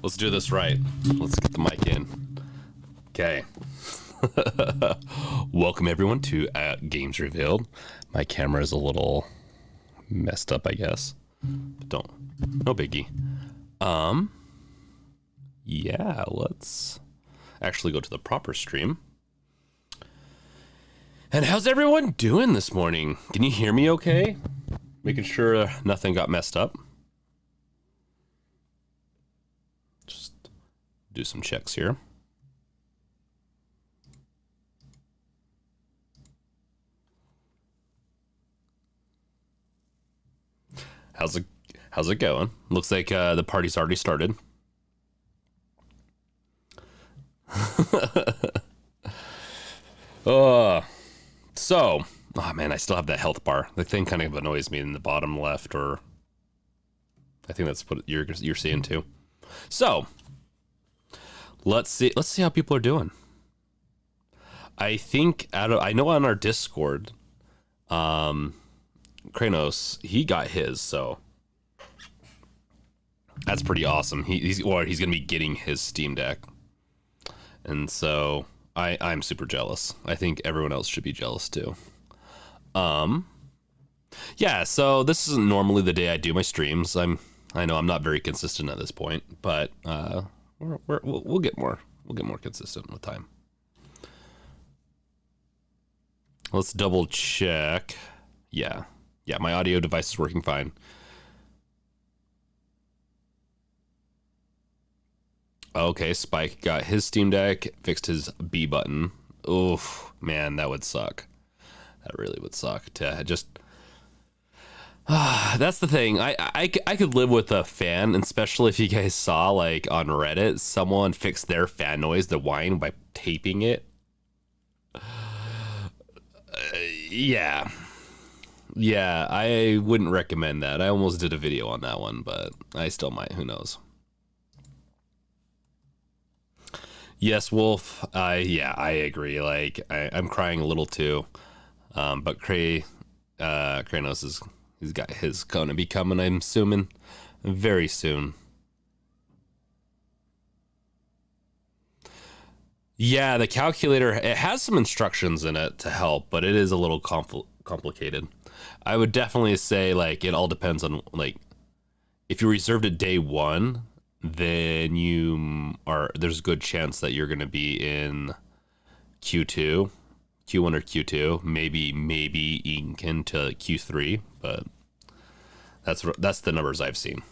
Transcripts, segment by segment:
Let's do this right. Let's get the mic in. Okay. Welcome everyone to Games Revealed. My camera is a little messed up, I guess. But no biggie. Yeah, let's actually go to the proper stream. And how's everyone doing this morning? Can you hear me okay? Making sure nothing got messed up. Just do some checks here. How's it going? Looks like the party's already started. Oh man, I still have that health bar. The thing kind of annoys me in the bottom left, or I think that's what you're seeing too. So let's see how people are doing. I think I know on our Discord, Kranos, he got his, so that's pretty awesome. He's gonna be getting his Steam Deck, and so I'm super jealous. I think everyone else should be jealous too. Yeah, so this isn't normally the day I do my streams. I know I'm not very consistent at this point, but we'll get more consistent with time. Let's double check. Yeah, my audio device is working fine. Okay, Spike got his Steam Deck, fixed his B button. Oof, man, that would suck. That really would suck to just... that's the thing. I could live with a fan, especially if you guys saw, like, on Reddit, someone fixed their fan noise, the whine, by taping it. Yeah, I wouldn't recommend that. I almost did a video on that one, but I still might. Who knows? Yes, Wolf. Yeah, I agree. Like, I'm crying a little too. But Kranos he's got his gonna be coming, I'm assuming, very soon. Yeah, the calculator, it has some instructions in it to help, but it is a little complicated. I would definitely say, like, it all depends on, like, if you reserved it day one, then there's a good chance that you're going to be in Q1 or Q2, maybe ink into Q3, but that's the numbers I've seen.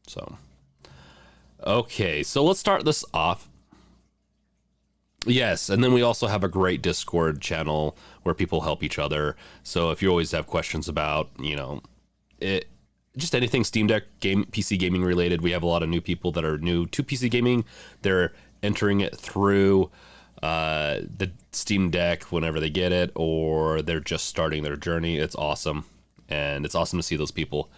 So, okay, so let's start this off. Yes, and then we also have a great Discord channel where people help each other. So if you always have questions about, just anything Steam Deck PC gaming related, we have a lot of new people that are new to PC gaming. They're entering it through the Steam Deck whenever they get it, or they're just starting their journey. It's awesome, and it's awesome to see those people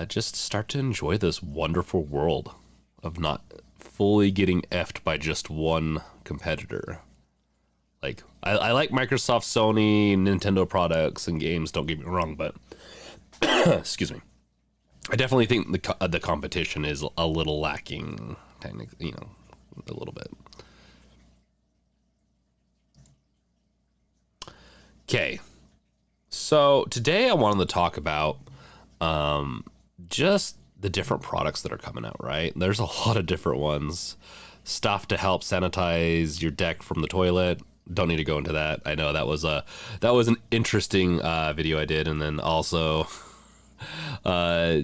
just start to enjoy this wonderful world of not fully getting effed by just one competitor. Like, I like Microsoft, Sony, Nintendo products and games, don't get me wrong, but excuse me, I definitely think the competition is a little lacking, technically, a little bit. Okay, so today I wanted to talk about just the different products that are coming out, right? There's a lot of different ones. Stuff to help sanitize your deck from the toilet. Don't need to go into that. I know that was an interesting video I did, and then also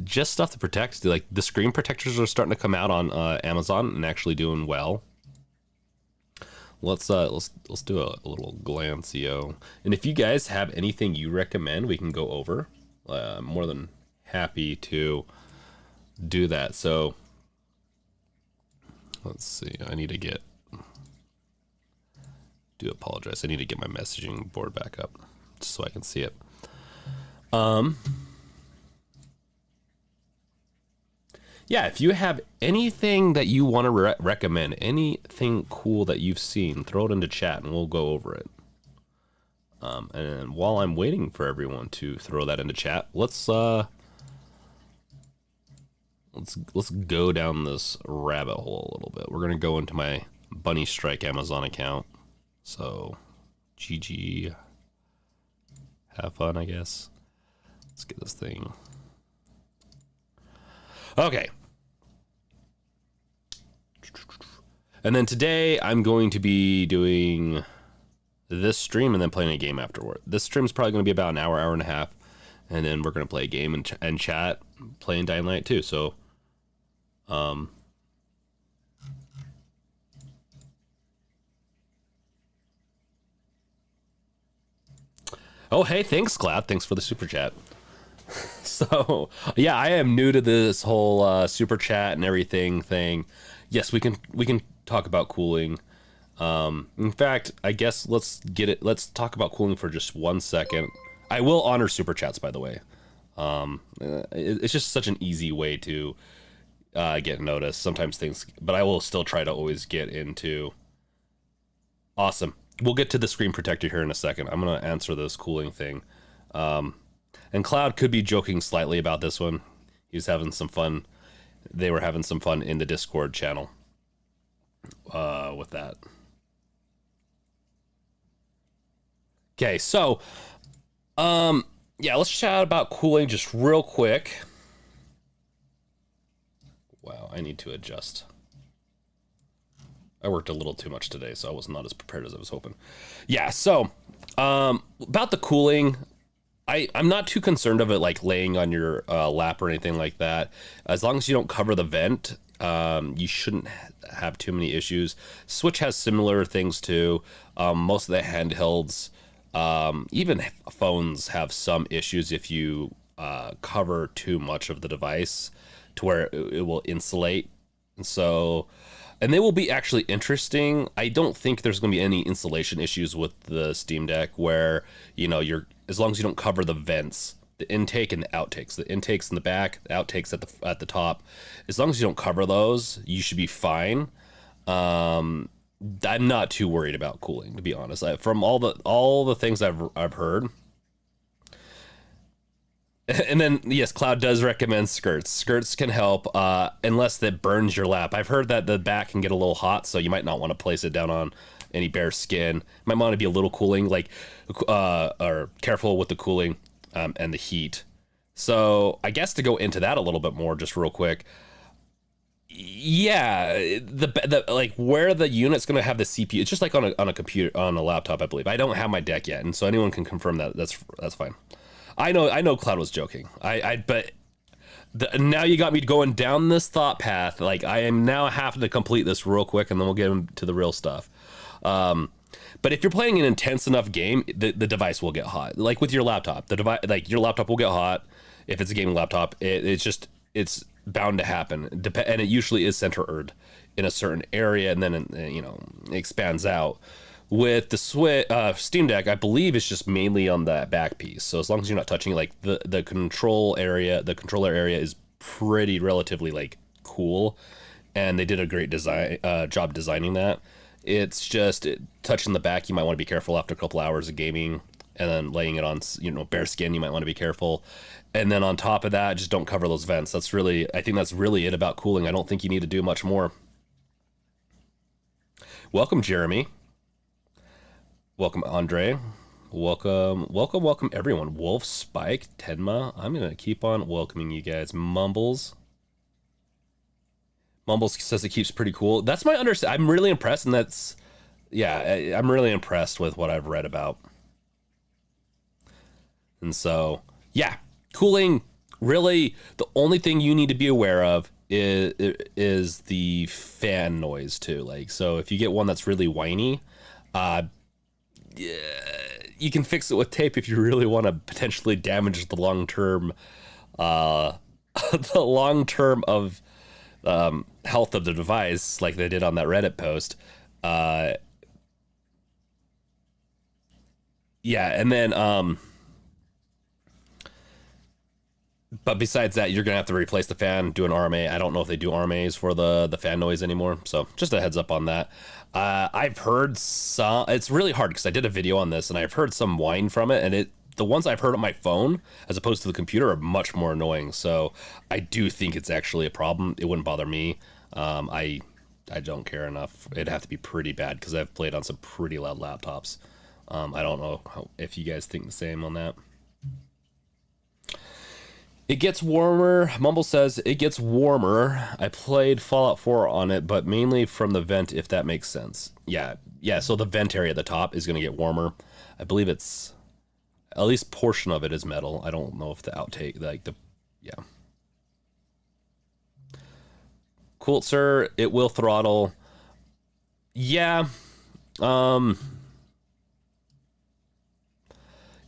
just stuff to protect. Like, the screen protectors are starting to come out on Amazon and actually doing well. Let's do a little glance-io. And if you guys have anything you recommend, we can go over. I'm more than happy to do that. So let's see. I need to apologize. I need to get my messaging board back up just so I can see it. Yeah, if you have anything that you want to recommend, anything cool that you've seen, throw it into chat and we'll go over it. And while I'm waiting for everyone to throw that into chat, let's let's go down this rabbit hole a little bit. We're gonna go into my Bunny Strike Amazon account. So, GG. Have fun, I guess. Let's get this thing. Okay. And then today I'm going to be doing this stream and then playing a game afterward. This stream is probably going to be about an hour, hour and a half. And then we're going to play a game and chat, playing Dying Light 2. So, oh, hey, thanks, Cloud. Thanks for the super chat. So, yeah, I am new to this whole super chat and everything thing. Yes, we can talk about cooling. In fact, I guess let's talk about cooling for just 1 second. I will honor super chats, by the way. It's just such an easy way to get noticed. Sometimes things, but I will still try to always get into. Awesome. We'll get to the screen protector here in a second. I'm gonna answer this cooling thing. And Cloud could be joking slightly about this one. He was having some fun. They were having some fun in the Discord channel with that. Okay, so yeah, let's chat about cooling just real quick. Wow, I need to adjust. I worked a little too much today, so I was not as prepared as I was hoping. Yeah, so about the cooling, I'm not too concerned of it like laying on your lap or anything like that. As long as you don't cover the vent, you shouldn't have too many issues. Switch has similar things too. Most of the handhelds, even phones, have some issues if you cover too much of the device to where it will insulate. And so, and they will be actually interesting. I don't think there's going to be any insulation issues with the Steam Deck where, you know, as long as you don't cover the vents, the intake and the outtakes, the intakes in the back, the outtakes at the top, as long as you don't cover those, you should be fine. I'm not too worried about cooling, to be honest. From all the things I've heard. And then, yes, Cloud does recommend skirts. Skirts can help, unless that burns your lap. I've heard that the back can get a little hot, so you might not want to place it down on any bare skin. Might want to be a little cooling, like, or careful with the cooling and the heat. So I guess to go into that a little bit more, just real quick. Yeah, the like where the unit's going to have the CPU. It's just like on a computer, on a laptop, I believe. I don't have my deck yet, and so anyone can confirm that. That's fine. I know Cloud was joking. But now you got me going down this thought path. Like, I am now having to complete this real quick, and then we'll get into the real stuff. But if you're playing an intense enough game, the device will get hot. Like with your laptop, like your laptop will get hot. If it's a gaming laptop, it's bound to happen. And it usually is centered in a certain area, and then it expands out. With the Steam Deck, I believe it's just mainly on that back piece. So as long as you're not touching, like the controller area is pretty relatively like cool, and they did a great job designing that. It's just touching the back. You might want to be careful after a couple hours of gaming, and then laying it on bare skin. You might want to be careful, and then on top of that, just don't cover those vents. I think that's really it about cooling. I don't think you need to do much more. Welcome, Jeremy. Welcome, Andre. Welcome, everyone. Wolf, Spike, Tenma. I'm going to keep on welcoming you guys. Mumbles says it keeps pretty cool. That's my understanding. I'm really impressed, and I'm really impressed with what I've read about. And so, yeah, cooling, really, the only thing you need to be aware of is the fan noise, too. Like, so if you get one that's really whiny, you can fix it with tape if you really want to potentially damage the long term of health of the device, like they did on that Reddit post. And then but besides that, you're gonna have to replace the fan, do an RMA. I don't know if they do RMAs for the fan noise anymore, so just a heads up on that. I've heard some. It's really hard because I did a video on this, and I've heard some whine from it, and the ones I've heard on my phone, as opposed to the computer, are much more annoying. So I do think it's actually a problem. It wouldn't bother me. I don't care enough. It'd have to be pretty bad because I've played on some pretty loud laptops. I don't know if you guys think the same on that. It gets warmer. Mumble says it gets warmer. I played Fallout 4 on it, but mainly from the vent, if that makes sense. Yeah. So the vent area at the top is going to get warmer. I believe it's at least portion of it is metal. I don't know if the outtake, yeah. Cool, sir. It will throttle. Yeah.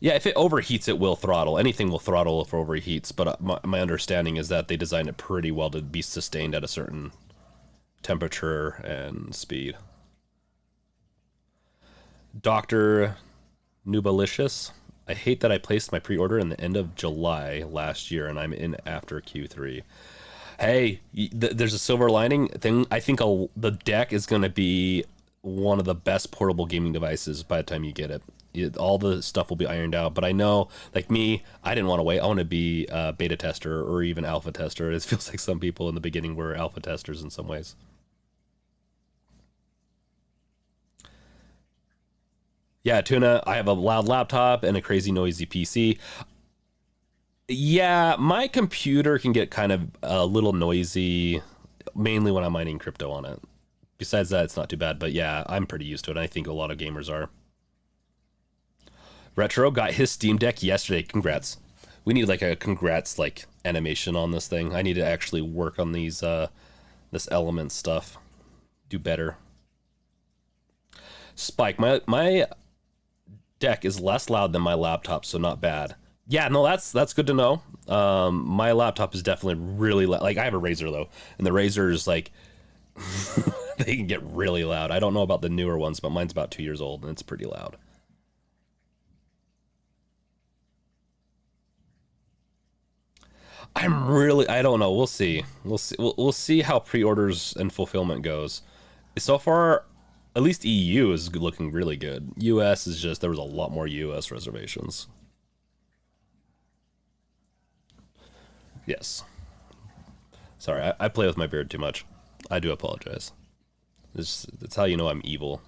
Yeah, if it overheats, it will throttle. Anything will throttle if it overheats, but my understanding is that they designed it pretty well to be sustained at a certain temperature and speed. Dr. Nubalicious, I hate that I placed my pre-order in the end of July last year, and I'm in after Q3. Hey, there's a silver lining thing. I think the deck is going to be one of the best portable gaming devices by the time you get it. All the stuff will be ironed out, but I know, like me, I didn't want to wait. I want to be a beta tester or even alpha tester. It feels like some people in the beginning were alpha testers in some ways. Yeah, Tuna, I have a loud laptop and a crazy noisy PC. Yeah, my computer can get kind of a little noisy, mainly when I'm mining crypto on it. Besides that, it's not too bad, but yeah, I'm pretty used to it, and I think a lot of gamers are. Retro got his Steam Deck yesterday. Congrats. We need like a congrats like animation on this thing. I need to actually work on these this element stuff. Do better. Spike, my deck is less loud than my laptop, so not bad. Yeah, no, that's good to know. My laptop is definitely really loud. Like I have a Razer though, and the Razer is like they can get really loud. I don't know about the newer ones, but mine's about 2 years old and it's pretty loud. I don't know. We'll see. We'll see how pre-orders and fulfillment goes. So far, at least EU is looking really good. US is just, there was a lot more US reservations. Yes. Sorry, I play with my beard too much. I do apologize. That's how you know I'm evil.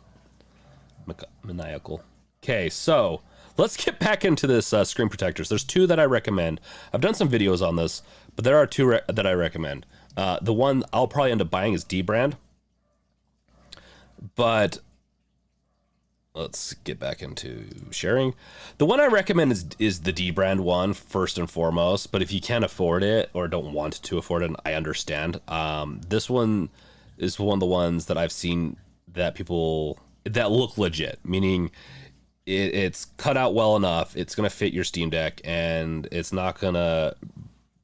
Maniacal. Okay, so let's get back into this screen protectors. There's two that I recommend. I've done some videos on this, but there are two that I recommend. The one I'll probably end up buying is D-Brand. But let's get back into sharing. The one I recommend is the D-Brand one, first and foremost. But if you can't afford it or don't want to afford it, I understand. This one is one of the ones that I've seen that people that look legit, meaning it's cut out well enough, it's going to fit your Steam Deck, and it's not going to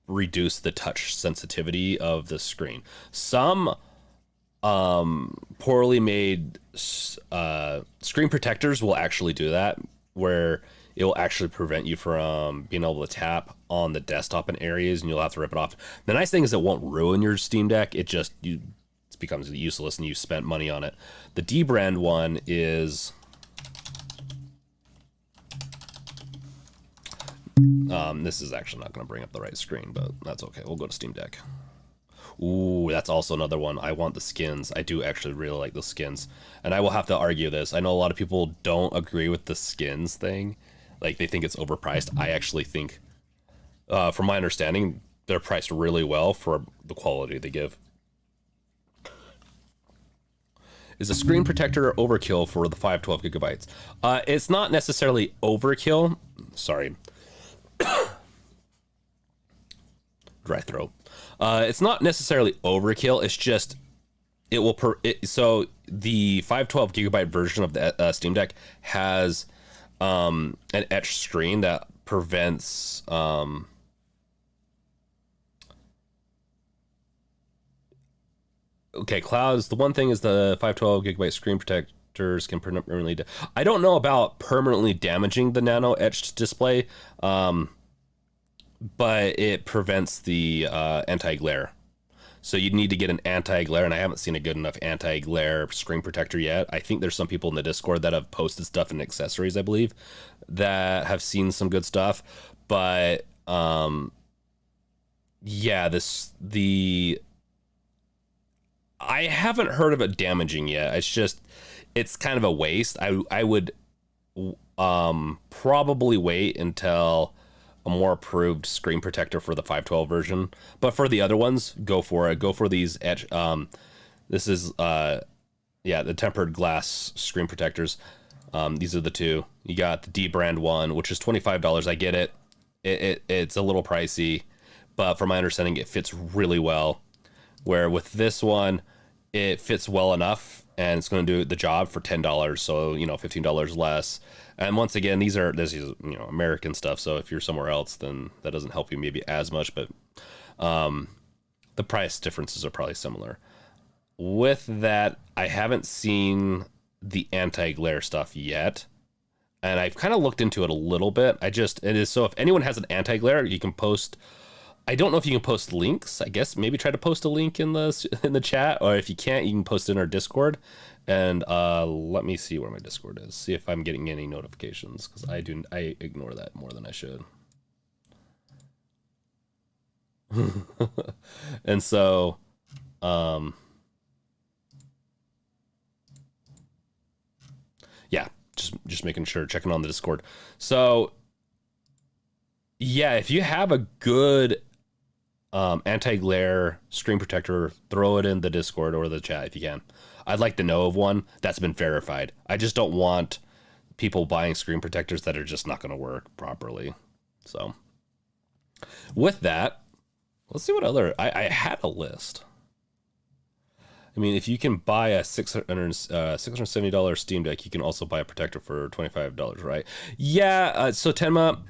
reduce the touch sensitivity of the screen. Some poorly made screen protectors will actually do that, where it will actually prevent you from being able to tap on the desktop in areas, and you'll have to rip it off. The nice thing is it won't ruin your Steam Deck. It becomes useless and you spent money on it. The D-Brand one is this is actually not going to bring up the right screen, but that's okay. We'll go to Steam Deck. Ooh, that's also another one. I want the skins. I do actually really like the skins. And I will have to argue this. I know a lot of people don't agree with the skins thing. Like, they think it's overpriced. I actually think, from my understanding, they're priced really well for the quality they give. Is a screen protector overkill for the 512 gigabytes? It's not necessarily overkill. Sorry. Dry throat. It's not necessarily overkill. It's just it will so the 512 gigabyte version of the Steam Deck has an etched screen that prevents okay, clouds. The one thing is the 512 gigabyte screen protectors can permanently I don't know about permanently damaging the nano etched display, but it prevents the anti-glare. So you'd need to get an anti-glare, and I haven't seen a good enough anti-glare screen protector yet. I think there's some people in the Discord that have posted stuff in accessories, I believe, that have seen some good stuff. But yeah, I haven't heard of it damaging yet. It's kind of a waste. I would probably wait until a more approved screen protector for the 512 version. But for the other ones, go for it. Go for these edge. This is the tempered glass screen protectors. These are the two. You got the D brand one, which is $25. I get it. It's a little pricey, but from my understanding, it fits really well. Where with this one, it fits well enough, and it's going to do the job for $10. So $15 less. And once again, this is American stuff. So if you're somewhere else, then that doesn't help you maybe as much. But the price differences are probably similar. With that, I haven't seen the anti-glare stuff yet, and I've kind of looked into it a little bit. So if anyone has an anti-glare, you can post. I don't know if you can post links. I guess maybe try to post a link in the chat, or if you can't, you can post it in our Discord. And let me see where my Discord is. See if I'm getting any notifications, because I ignore that more than I should. And so, yeah, just making sure, checking on the Discord. So, yeah, if you have a good anti-glare screen protector, throw it in the Discord or the chat if you can. I'd like to know of one that's been verified. I just don't want people buying screen protectors that are just not going to work properly. So with that, let's see what other, I had a list. I mean, if you can buy a $670 Steam Deck, you can also buy a protector for $25, right? Yeah, so Tenma,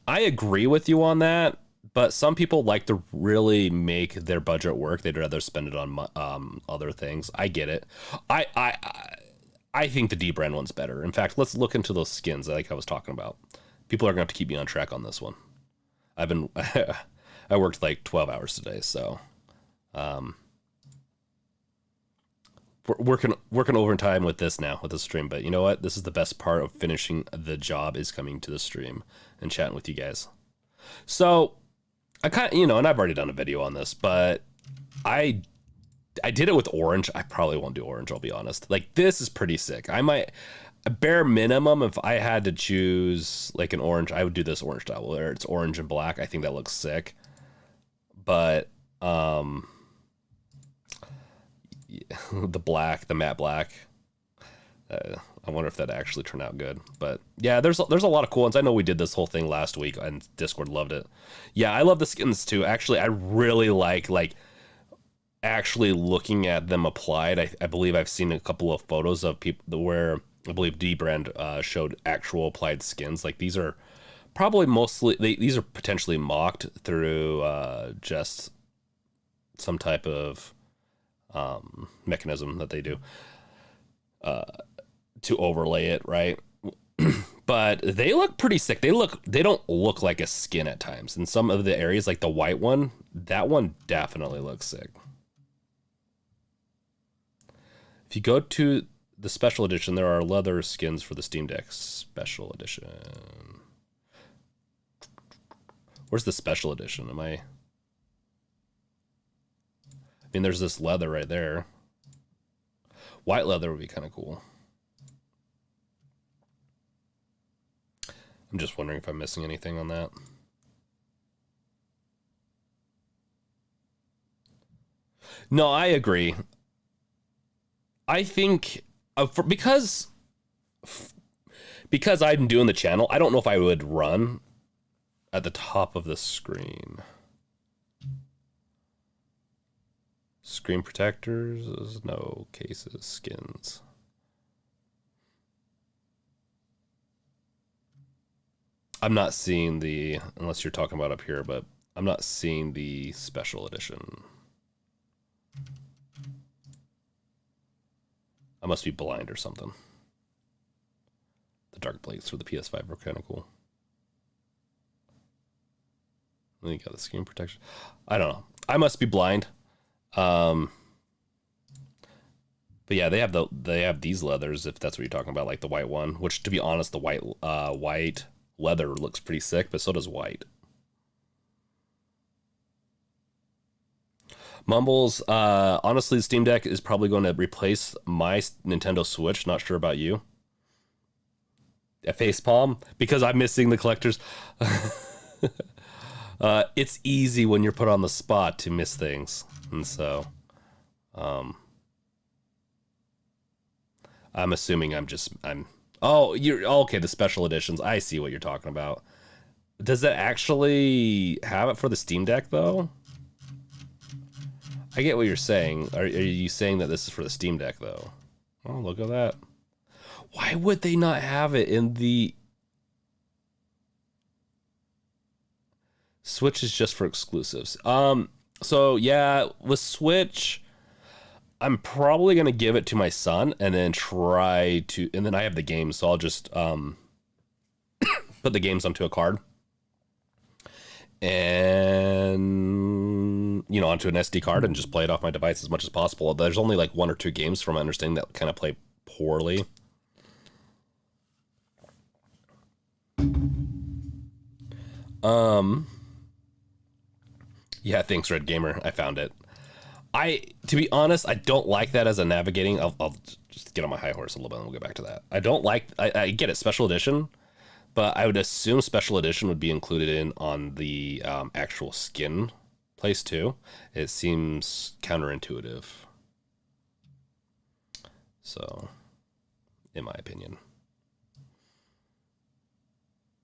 I agree with you on that. But some people like to really make their budget work. They'd rather spend it on other things. I get it. I think the D brand one's better. In fact, let's look into those skins like I was talking about. People are gonna have to keep me on track on this one. I worked like 12 hours today, so working overtime with this now with the stream. But you know what? This is the best part of finishing the job, is coming to the stream and chatting with you guys. So I kind of, and I've already done a video on this, but I did it with orange. I probably won't do orange, I'll be honest. Like, this is pretty sick. I might, a bare minimum, if I had to choose like an orange, I would do this orange style where it's orange and black. I think that looks sick. But the matte black, I wonder if that actually turned out good. But yeah, there's a lot of cool ones. I know we did this whole thing last week and Discord loved it. Yeah, I love the skins too. Actually, I really like actually looking at them applied. I believe I've seen a couple of photos of people where I believe D brand showed actual applied skins. Like, these are probably these are potentially mocked through just some type of mechanism that they do to overlay it, right? But they look pretty sick. They don't look like a skin at times. In some of the areas, like the white one, that one definitely looks sick. If you go to the special edition, there are leather skins for the Steam Deck special edition. Where's the special edition? I mean, there's this leather right there. White leather would be kind of cool. I'm just wondering if I'm missing anything on that. No, I agree. I think because I'm doing the channel, I don't know if I would run at the top of the screen. Screen protectors, no cases, skins. I'm not seeing the, unless you're talking about up here, but I'm not seeing the special edition. I must be blind or something. The dark plates for the PS5 were kind of cool. Then you got the screen protection. I don't know. I must be blind. Um, but yeah, they have these leathers if that's what you're talking about, like the white one. Which, to be honest, the white leather looks pretty sick, but so does white. Mumbles, honestly, the Steam Deck is probably going to replace my Nintendo Switch. Not sure about you. A face palm because I'm missing the collectors. It's easy when you're put on the spot to miss things, and so um, I'm assuming I'm. Oh, you're okay. The special editions. I see what you're talking about. Does it actually have it for the Steam Deck though? I get what you're saying. Are you saying that this is for the Steam Deck though? Oh, look at that. Why would they not have it in the Switch? Is just for exclusives. So yeah, with Switch, I'm probably gonna give it to my son and then try to, and then I have the games, so I'll just put the games onto a card and onto an SD card and just play it off my device as much as possible. There's only like one or two games from my understanding that kind of play poorly. Um, yeah, thanks, Red Gamer. I found it. To be honest, I don't like that as a navigating. I'll just get on my high horse a little bit and we'll get back to that. I don't like, I get it, special edition, but I would assume special edition would be included in on the actual skin place too. It seems counterintuitive. So, in my opinion.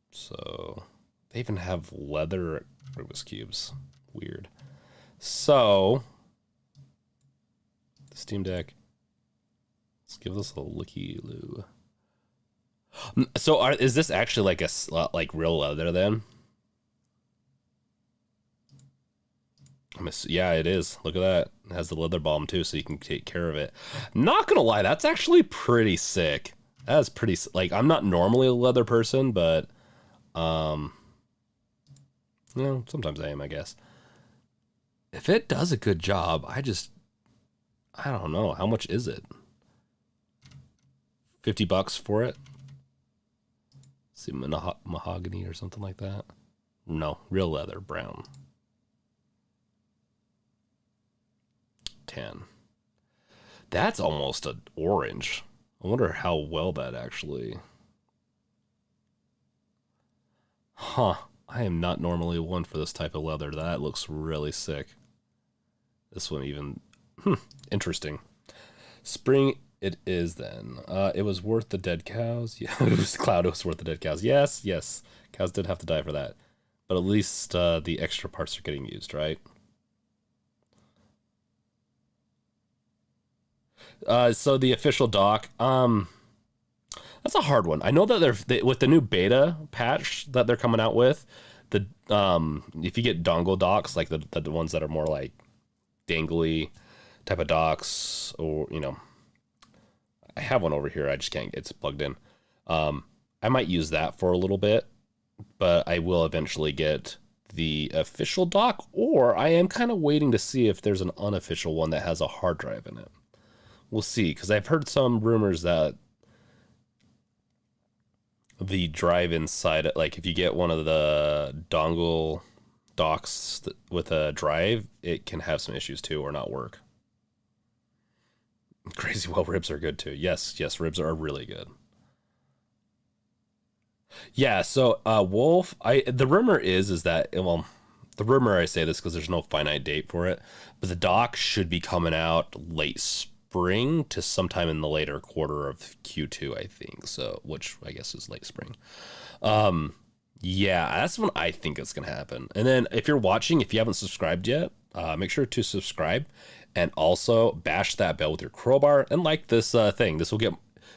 So, they even have leather Rubik's Cubes. Weird. So, the Steam Deck. Let's give this a looky-loo. So, is this actually like like real leather then? Yeah, it is. Look at that. It has the leather balm too, so you can take care of it. Not gonna lie, that's actually pretty sick. That's pretty, like, I'm not normally a leather person, but um, sometimes I am, I guess. If it does a good job, I don't know. How much is it? $50 for it? See, mahogany or something like that. No, real leather, brown. 10. That's almost an orange. I wonder how well that actually. Huh. I am not normally one for this type of leather. That looks really sick. This one even. Interesting. Spring it is then. It was worth the dead cows. Yeah, it was Cloud. It was worth the dead cows. Yes, yes. Cows did have to die for that. But at least the extra parts are getting used, right? So the official dock, that's a hard one. I know that with the new beta patch that they're coming out with, the if you get dongle docks, like the ones that are more like dangly type of docks, or I have one over here. I just can't. It's plugged in. I might use that for a little bit, but I will eventually get the official dock, or I am kind of waiting to see if there's an unofficial one that has a hard drive in it. We'll see, because I've heard some rumors that the drive inside it, like if you get one of the dongle docks with a drive, it can have some issues too or not work. Crazy well ribs are good too. Yes, yes, ribs are really good. Yeah, so Wolf, the rumor is that, well, the rumor, I say this because there's no finite date for it, but the dock should be coming out late spring to sometime in the later quarter of Q2, I think. So, which I guess is late spring. Yeah, that's when I think it's gonna happen. And then if you're watching, if you haven't subscribed yet, make sure to subscribe and also bash that bell with your crowbar and like this thing. This will get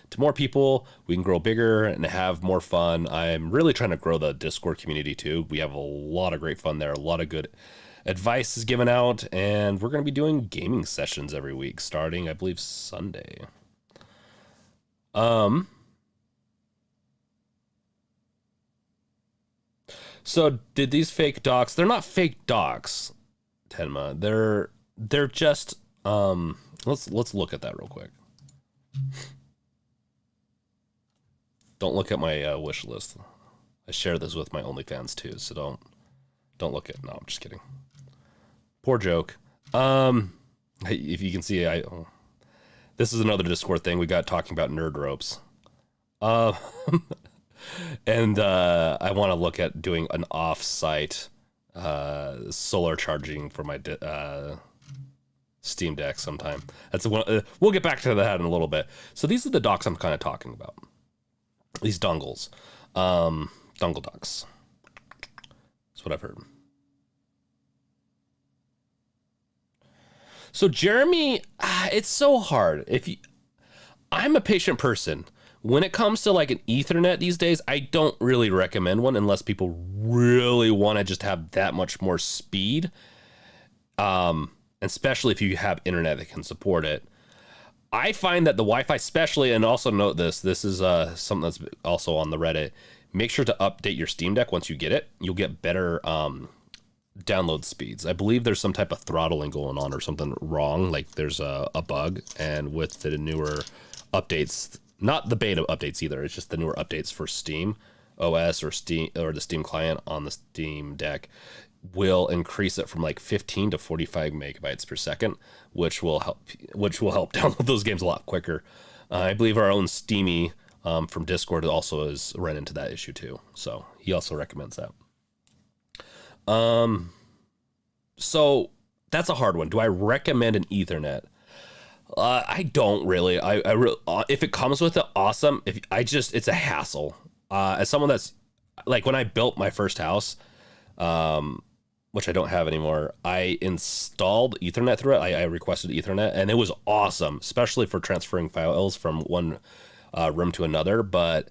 to more people. We can grow bigger and have more fun. I'm really trying to grow the Discord community too. We have a lot of great fun there. A lot of good advice is given out, and we're going to be doing gaming sessions every week starting, I believe, Sunday. So did these fake docs? They're not fake docs, Tenma. They're they're just let's look at that real quick. Don't look at my wish list. I share this with my OnlyFans too, so don't look at. No, I'm just kidding. Poor joke. If you can see, this is another Discord thing we got talking about nerd ropes. And I want to look at doing an off-site solar charging for my Steam Deck sometime. That's one. We'll get back to that in a little bit. So these are the docks I'm kind of talking about. These dongles, dongle docks. That's what I've heard. So Jeremy, it's so hard. I'm a patient person. When it comes to like an Ethernet these days, I don't really recommend one unless people really want to just have that much more speed. Especially if you have internet that can support it. I find that the Wi-Fi especially, and also note this is something that's also on the Reddit, make sure to update your Steam Deck once you get it. You'll get better download speeds. I believe there's some type of throttling going on or something wrong. Like there's a bug, and with the newer updates, not the beta updates either, it's just the newer updates for Steam OS or Steam or the Steam client on the Steam Deck will increase it from like 15 to 45 megabytes per second, which will help download those games a lot quicker. I believe our own Steamy from Discord also has run into that issue too, so he also recommends that. So that's a hard one. Do I recommend an Ethernet? I don't really. If it comes with it, awesome. It's a hassle. As someone that's like, when I built my first house, which I don't have anymore, I installed Ethernet through it. I requested Ethernet, and it was awesome, especially for transferring files from one room to another. But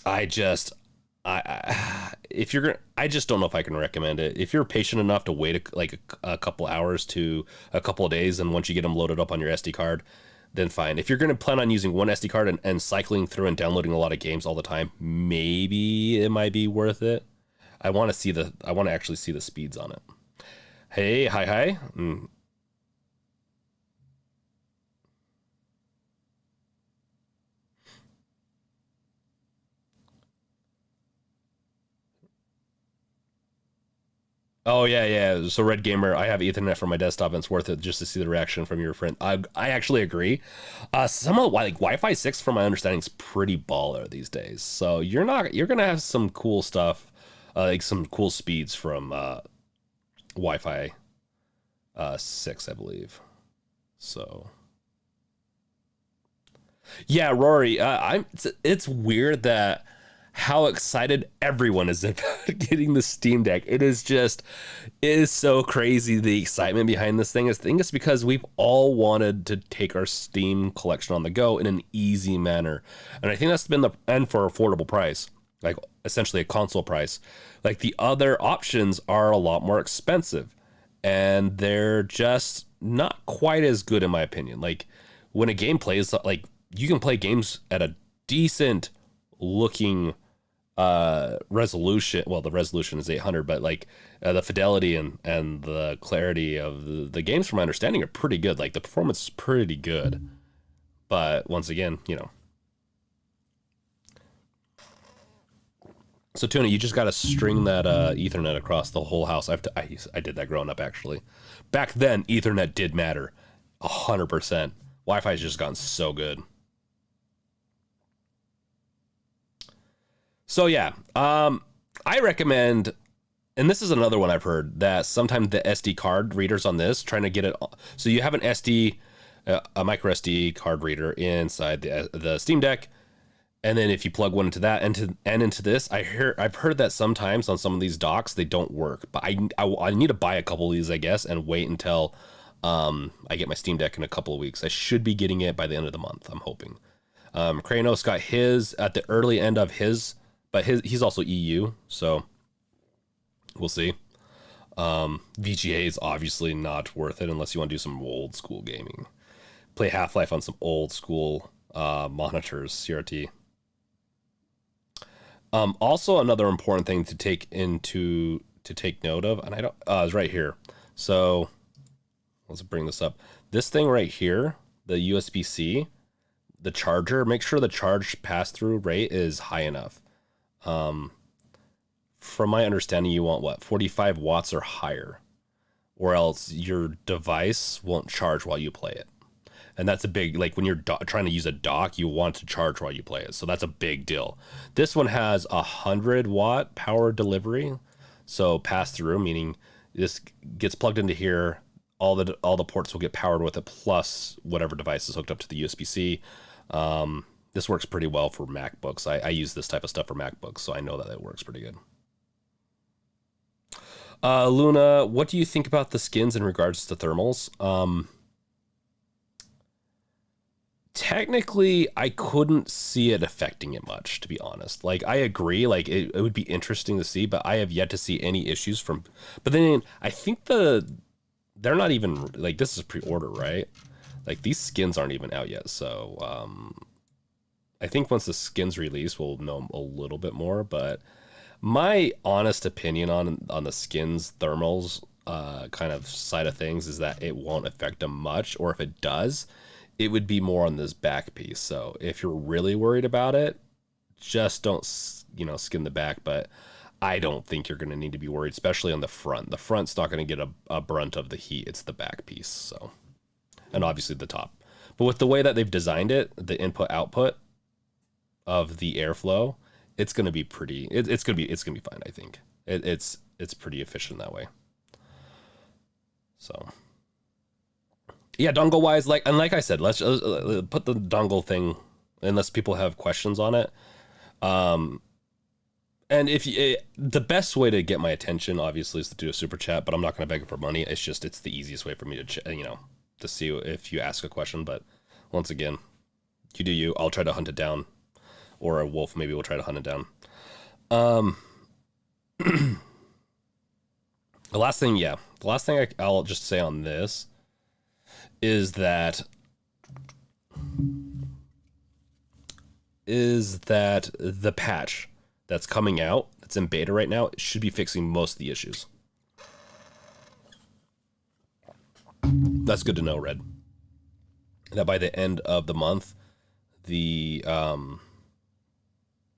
I just don't know if I can recommend it. If you're patient enough to wait a couple hours to a couple of days, and once you get them loaded up on your SD card, then fine. If you're going to plan on using one SD card and cycling through and downloading a lot of games all the time, maybe it might be worth it. I want to actually see the speeds on it. Hey, hi. Oh yeah. So Red Gamer, I have Ethernet for my desktop, and it's worth it just to see the reaction from your friend. I actually agree. Some of like Wi-Fi 6, from my understanding, is pretty baller these days. So you're gonna have some cool stuff, like some cool speeds from Wi-Fi 6, I believe. So yeah, Rory, it's weird that how excited everyone is about getting the Steam Deck. It is so crazy, the excitement behind this thing. I think it's because we've all wanted to take our Steam collection on the go in an easy manner. And I think that's been and for affordable price, like essentially a console price. Like the other options are a lot more expensive, and they're just not quite as good in my opinion. Like when a game plays, like you can play games at a decent looking resolution. Well, the resolution is 800, but like the fidelity and the clarity of the games, from my understanding, are pretty good. Like the performance is pretty good, but once again, so Tuna, you just got to string that Ethernet across the whole house. I did that growing up, actually. Back then, Ethernet did matter 100%. Wi-Fi has just gotten so good. So yeah, I recommend, and this is another one I've heard, that sometimes the SD card readers on this, trying to get it, so you have an a micro SD card reader inside the Steam Deck, and then if you plug one into that and into this, I've heard that sometimes on some of these docks they don't work. But I need to buy a couple of these, I guess, and wait until I get my Steam Deck in a couple of weeks. I should be getting it by the end of the month, I'm hoping. Kranos got his at the early end of his. But he's also EU, so we'll see. VGA is obviously not worth it unless you want to do some old school gaming. Play Half-Life on some old school monitors, CRT. Also, another important thing to take note of, and I don't, is right here. So let's bring this up. This thing right here, the USB-C, the charger, make sure the charge pass-through rate is high enough. From my understanding, you want what, 45 watts or higher, or else your device won't charge while you play it. And that's a big, like when you're trying to use a dock, you want to charge while you play it. So that's a big deal. This one has 100-watt power delivery. So pass through, meaning this gets plugged into here. All the ports will get powered with it, plus whatever device is hooked up to the USB-C. This works pretty well for MacBooks. I use this type of stuff for MacBooks, so I know that it works pretty good. Luna, what do you think about the skins in regards to thermals? Technically, I couldn't see it affecting it much, to be honest. Like, I agree, like, it would be interesting to see, but I have yet to see any issues from... But then, I think they're not even... Like, this is pre-order, right? Like, these skins aren't even out yet, so... I think once the skins release, we'll know a little bit more, but... My honest opinion on the skins thermals kind of side of things is that it won't affect them much, or if it does, it would be more on this back piece. So if you're really worried about it, just don't, skin the back. But I don't think you're going to need to be worried, especially on the front. The front's not going to get a brunt of the heat. It's the back piece. So, and obviously the top. But with the way that they've designed it, the input output of the airflow, it's going to be pretty, it's going to be fine. I think it's pretty efficient that way. So yeah, dongle wise, like I said, let's put the dongle thing, unless people have questions on it. And if the best way to get my attention, obviously, is to do a super chat, but I'm not going to beg for money. It's the easiest way for me to, to see if you ask a question. But once again, you do you. I'll try to hunt it down, or a wolf maybe will try to hunt it down. The last thing I'll just say on this is that the patch that's coming out, that's in beta right now, should be fixing most of the issues. That's good to know, Red. That by the end of the month, the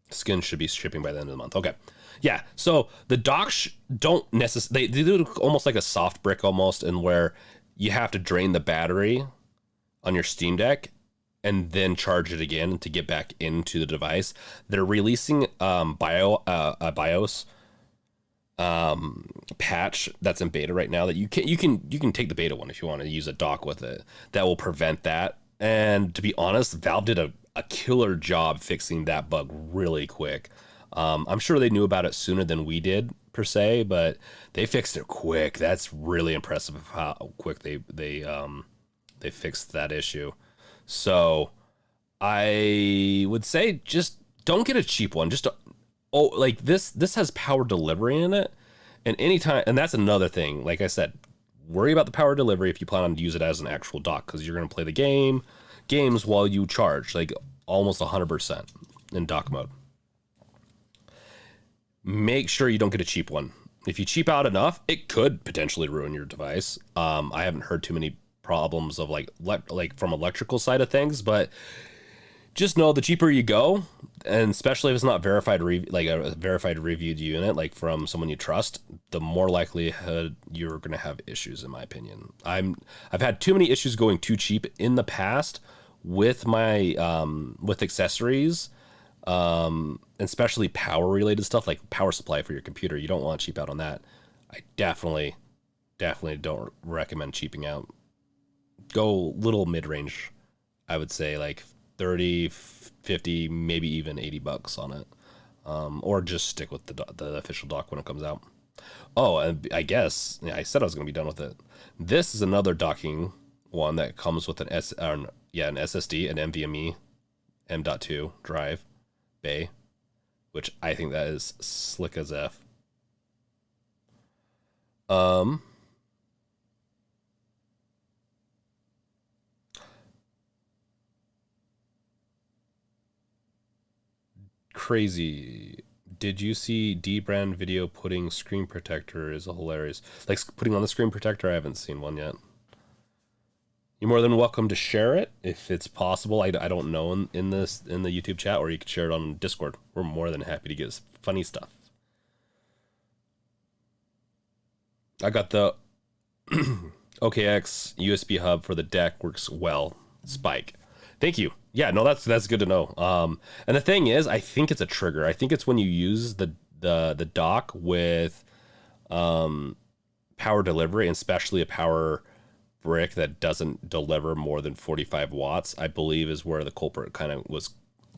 skin should be shipping by the end of the month. Okay. Yeah. So the docks don't necessarily, they do almost like a soft brick almost, and where you have to drain the battery on your Steam Deck and then charge it again to get back into the device. They're releasing a BIOS patch that's in beta right now that you can take the beta one if you want to use a dock with it. That will prevent that. And to be honest, Valve did a killer job fixing that bug really quick. I'm sure they knew about it sooner than we did per se, but they fixed it quick. That's really impressive of how quick they fixed that issue. So I would say just don't get a cheap one. Like this has power delivery in it, and anytime, and that's another thing. Like I said, worry about the power delivery if you plan on to use it as an actual dock, because you're going to play the games while you charge, like almost 100% in dock mode. Make sure you don't get a cheap one. If you cheap out enough, it could potentially ruin your device. I haven't heard too many problems of like from electrical side of things, but just know the cheaper you go, and especially if it's not verified, like a verified reviewed unit, like from someone you trust, the more likelihood you're going to have issues, in my opinion. I've had too many issues going too cheap in the past with my with accessories, especially power related stuff like power supply for your computer. You don't want to cheap out on that. I definitely don't recommend cheaping out. Go little mid-range, I would say, like 30, 50, maybe even $80 on it, or just stick with the official dock when it comes out. Oh, and I guess I said I was going to be done with it. This is another docking one that comes with an SSD, an NVMe M.2 drive bay, which I think that is slick as F. Crazy. Did you see D brand video putting screen protector is hilarious? Like putting on the screen protector, I haven't seen one yet. You're more than welcome to share it if it's possible. I don't know in the YouTube chat, or you could share it on Discord. We're more than happy to get funny stuff. I got the OKX USB hub for the deck, works well. Spike. Thank you. Yeah, no, that's good to know. And the thing is, I think it's a trigger. I think it's when you use the dock with power delivery, and especially a power brick that doesn't deliver more than 45 watts, I believe is where the culprit kind of was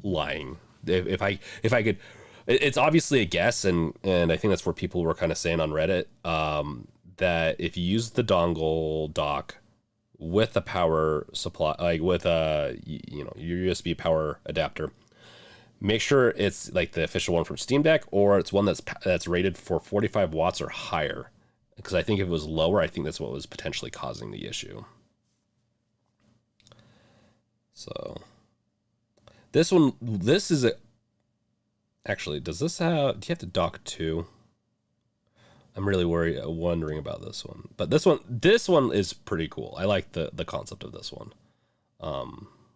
lying. If I could, it's obviously a guess, and I think that's where people were kind of saying on Reddit, that if you use the dongle dock with a power supply, like with your USB power adapter, make sure it's like the official one from Steam Deck, or it's one that's rated for 45 watts or higher. Because I think if it was lower, I think that's what was potentially causing the issue. So this is a, actually, does this have, do you have to dock two? I'm really wondering about this one, but this one is pretty cool. I like the concept of this one.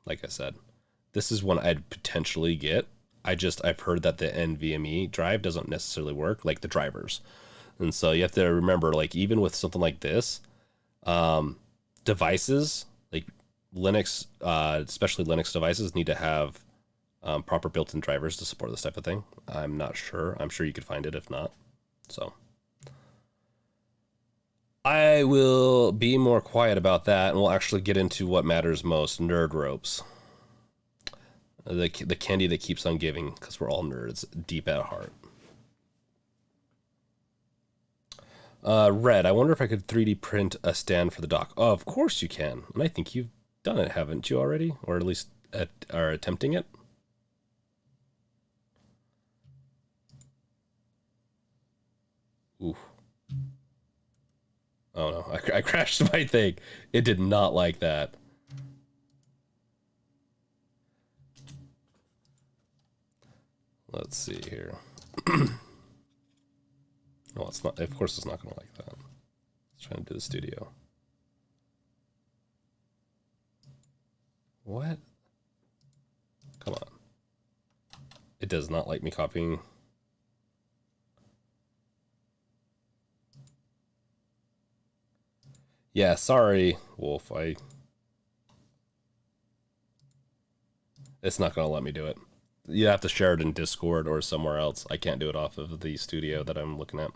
Like I said, this is one I'd potentially get. I've heard that the NVMe drive doesn't necessarily work, like the drivers. And so you have to remember, like, even with something like this, devices like Linux, especially Linux devices, need to have proper built-in drivers to support this type of thing. I'm not sure. I'm sure you could find it if not. So I will be more quiet about that, and we'll actually get into what matters most: nerd ropes. The candy that keeps on giving, because we're all nerds deep at heart. Red, I wonder if I could 3D print a stand for the dock. Oh, of course you can. And I think you've done it, haven't you already? Or at least are attempting it? Ooh. Oh no, I crashed my thing. It did not like that. Let's see here. No, it's not. Of course, it's not going to like that. It's trying to do the studio. What? Come on. It does not like me copying. Yeah, sorry, Wolf. It's not going to let me do it. You have to share it in Discord or somewhere else. I can't do it off of the studio that I'm looking at.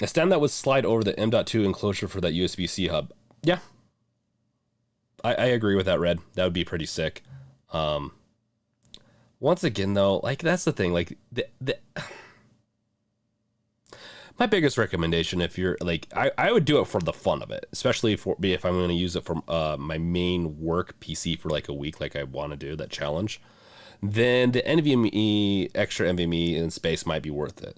A stand that would slide over the M.2 enclosure for that USB-C hub. Yeah. I agree with that, Red. That would be pretty sick. Once again, though, like, that's the thing. Like, my biggest recommendation, if you're like, I would do it for the fun of it, especially if I'm going to use it for my main work PC for like a week, like I want to do that challenge, then the NVMe, extra NVMe in space might be worth it.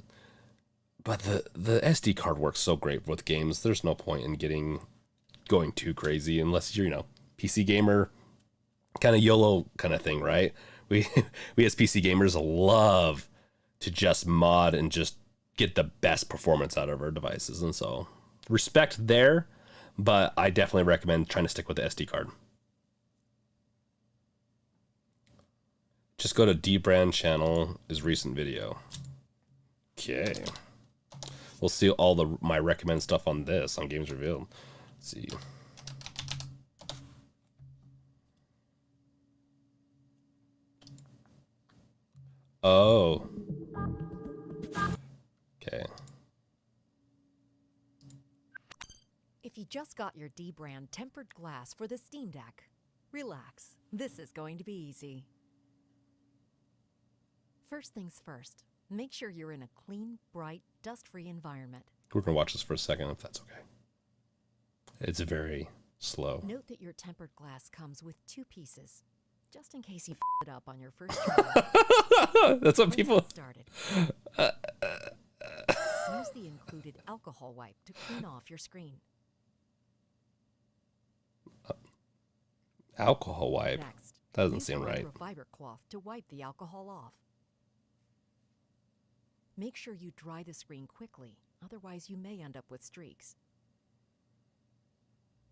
But the SD card works so great with games. There's no point in going too crazy unless you're, PC gamer, kind of YOLO kind of thing, right? We as PC gamers love to just mod and just get the best performance out of our devices, and so respect there, but I definitely recommend trying to stick with the SD card. Just go to D brand channel, his recent video. Okay, we'll see all my recommend stuff on this on Games Revealed. Let's see. Oh. Okay. If you just got your D brand tempered glass for the Steam Deck, relax. This is going to be easy. First things first, make sure you're in a clean, bright, dust-free environment. We're going to watch this for a second, if that's okay. It's very slow. Note that your tempered glass comes with 2 pieces, just in case you f***ed it up on your first try. That's what people... started. Use the included alcohol wipe to clean off your screen. Alcohol wipe? Next, That doesn't seem right. A fiber cloth to wipe the alcohol off. Make sure you dry the screen quickly, otherwise you may end up with streaks.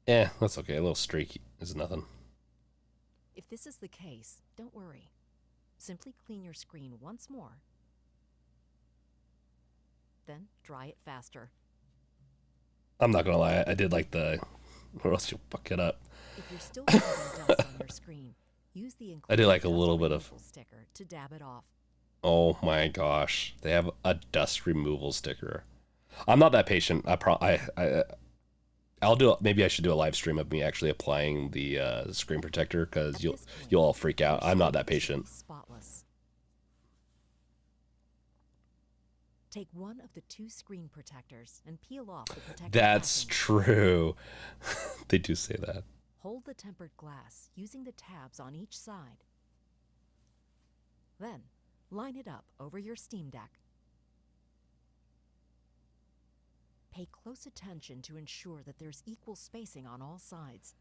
That's okay. A little streak is nothing. If this is the case, don't worry. Simply clean your screen once more. Then dry it faster. I'm not gonna lie, I did like the, or else you'll fuck it up. If you're still getting dust on your screen, use the I did like a dust little bit of removal sticker to dab it off. Oh my gosh, they have a dust removal sticker. I'm not that patient. I'll do it. Maybe I should do a live stream of me actually applying the screen protector, because you'll all freak out. I'm not that patient. Spotless. Take one of the 2 screen protectors and peel off the protective That's backing. true. They do say that. Hold the tempered glass using the tabs on each side. Then, line it up over your Steam Deck. Pay close attention to ensure that there's equal spacing on all sides.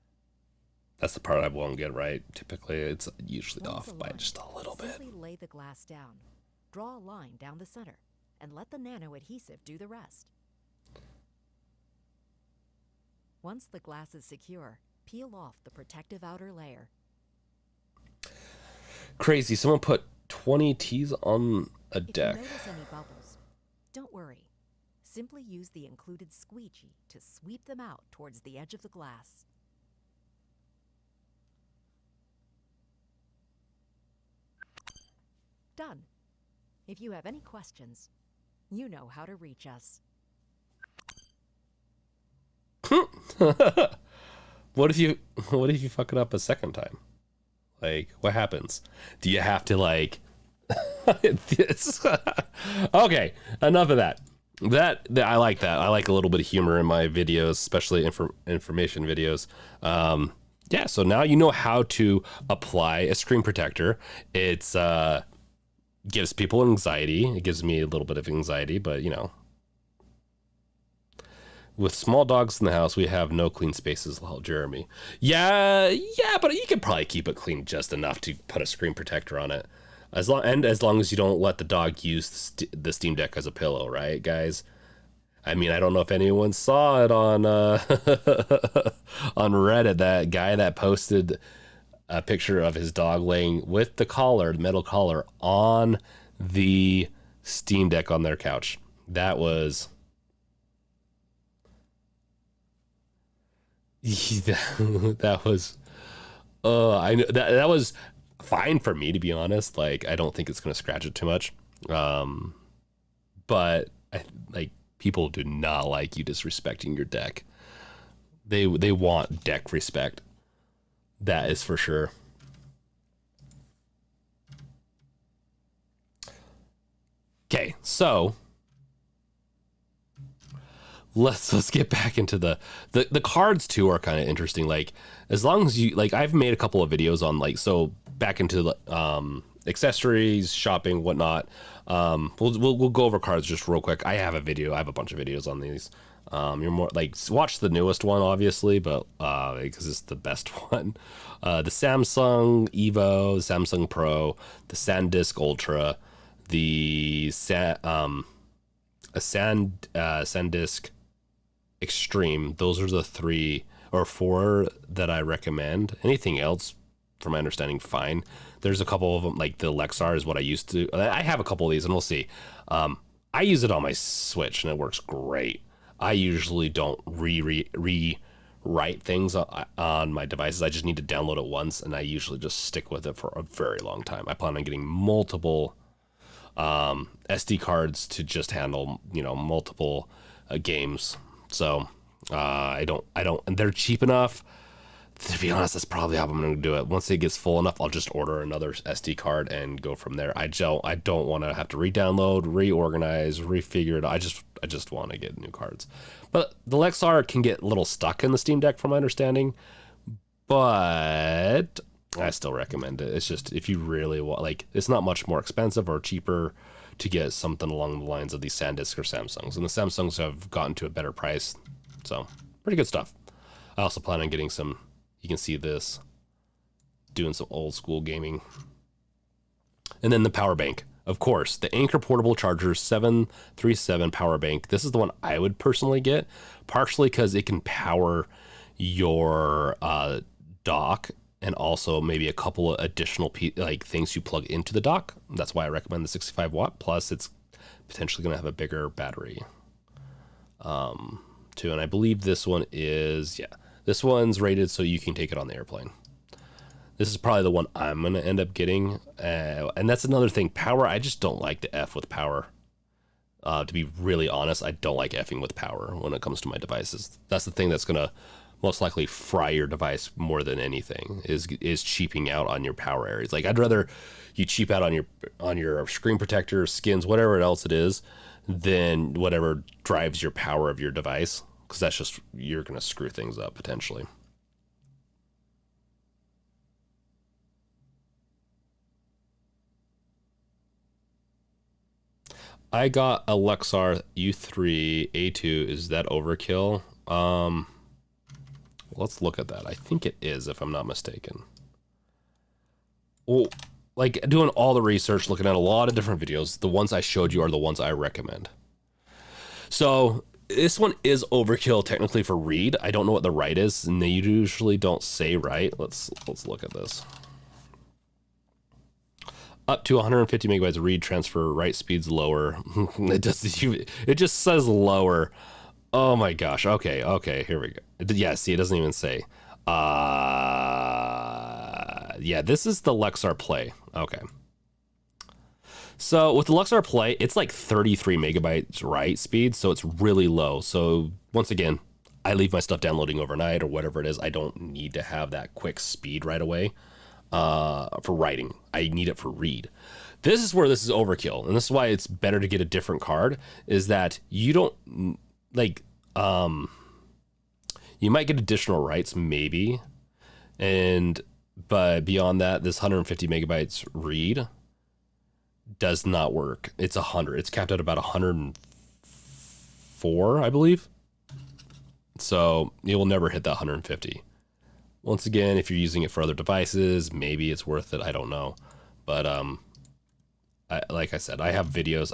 That's the part I won't get right. Typically, it's usually Once off by aligned, just a little bit. simply lay the glass down. Draw a line down the center, and let the nano adhesive do the rest. Once the glass is secure, peel off the protective outer layer. Crazy. Someone put 20 T's on a If deck. you notice any bubbles, don't worry. Simply use the included squeegee to sweep them out towards the edge of the glass. Done. If you have any questions, you know how to reach us. What if you fuck it up a second time? Like, what happens? Do you have to like okay, enough of that. That I like that. I like a little bit of humor in my videos, especially information videos. Yeah, so now you know how to apply a screen protector. It's gives people anxiety. It gives me a little bit of anxiety, but you know, with small dogs in the house, we have no clean spaces. Jeremy. Yeah, but you could probably keep it clean just enough to put a screen protector on it. As long as you don't let the dog use the Steam Deck as a pillow, right, guys? I mean, I don't know if anyone saw it on on Reddit. That guy that posted a picture of his dog laying with the collar, the metal collar, on the Steam Deck on their couch. That was that was I know that was fine for me, to be honest. Like, I don't think it's going to scratch it too much. But people do not like you disrespecting your deck. They want deck respect. That is for sure. Okay, so let's get back into the cards too. Are kind of interesting. Like, as long as you like, I've made a couple of videos on so back into the accessories, shopping, whatnot. We'll go over cards just real quick. I have a bunch of videos on these. You're more like, watch the newest one, obviously, but because it's the best one. The Samsung Evo, the Samsung Pro, the SanDisk Ultra, the SanDisk Extreme. Those are the 3 or 4 that I recommend. Anything else, from my understanding, fine. There's a couple of them, like the Lexar is what I used to. I have a couple of these, and we'll see. I use it on my Switch, and it works great. I usually don't rewrite things on my devices. I just need to download it once, and I usually just stick with it for a very long time. I plan on getting multiple SD cards to just handle, multiple games. So I don't, and they're cheap enough. To be honest, that's probably how I'm going to do it. Once it gets full enough, I'll just order another SD card and go from there. I don't want to have to re-download, reorganize, refigure it. I just want to get new cards. But the Lexar can get a little stuck in the Steam Deck, from my understanding. But I still recommend it. It's just, if you really want, it's not much more expensive or cheaper to get something along the lines of these SanDisk or Samsungs. And the Samsungs have gotten to a better price. So, pretty good stuff. I also plan on getting some. You can see this, doing some old school gaming. And then the power bank. Of course, the Anchor Portable Charger 737 power bank. This is the one I would personally get, partially because it can power your dock and also maybe a couple of additional like things you plug into the dock. That's why I recommend the 65 watt. Plus, it's potentially going to have a bigger battery too. And I believe this one is, yeah, this one's rated so you can take it on the airplane. This is probably the one I'm going to end up getting. And that's another thing. Power, I just don't like to F with power. To be really honest, I don't like effing with power when it comes to my devices. That's the thing that's going to most likely fry your device more than anything, is cheaping out on your power areas. Like, I'd rather you cheap out on your screen protector, skins, whatever else it is, than whatever drives your power of your device, because that's just, you're going to screw things up potentially. I got a Lexar U3 A2. Is that overkill? Let's look at that. I think it is, if I'm not mistaken. Well, like, doing all the research, looking at a lot of different videos, the ones I showed you are the ones I recommend. So this one is overkill technically for read. I don't know what the write is, and they usually don't say write. Let's look at this. Up to 150 megabytes read transfer, write speeds lower. It just says lower. Oh my gosh. Okay, here we go. Yeah, see, it doesn't even say. Yeah, this is the Lexar Play. Okay. So with the Lexar Play, it's like 33 megabytes write speed, so it's really low. So once again, I leave my stuff downloading overnight or whatever it is. I don't need to have that quick speed right away. For writing, I need it for read. This is where this is overkill, and this is why it's better to get a different card, is that you don't like, you might get additional writes maybe, but beyond that, this 150 megabytes read does not work. It's 100. It's capped at about 104, I believe. So it will never hit that 150. Once again, if you're using it for other devices, maybe it's worth it. I don't know, but like I said, I have videos.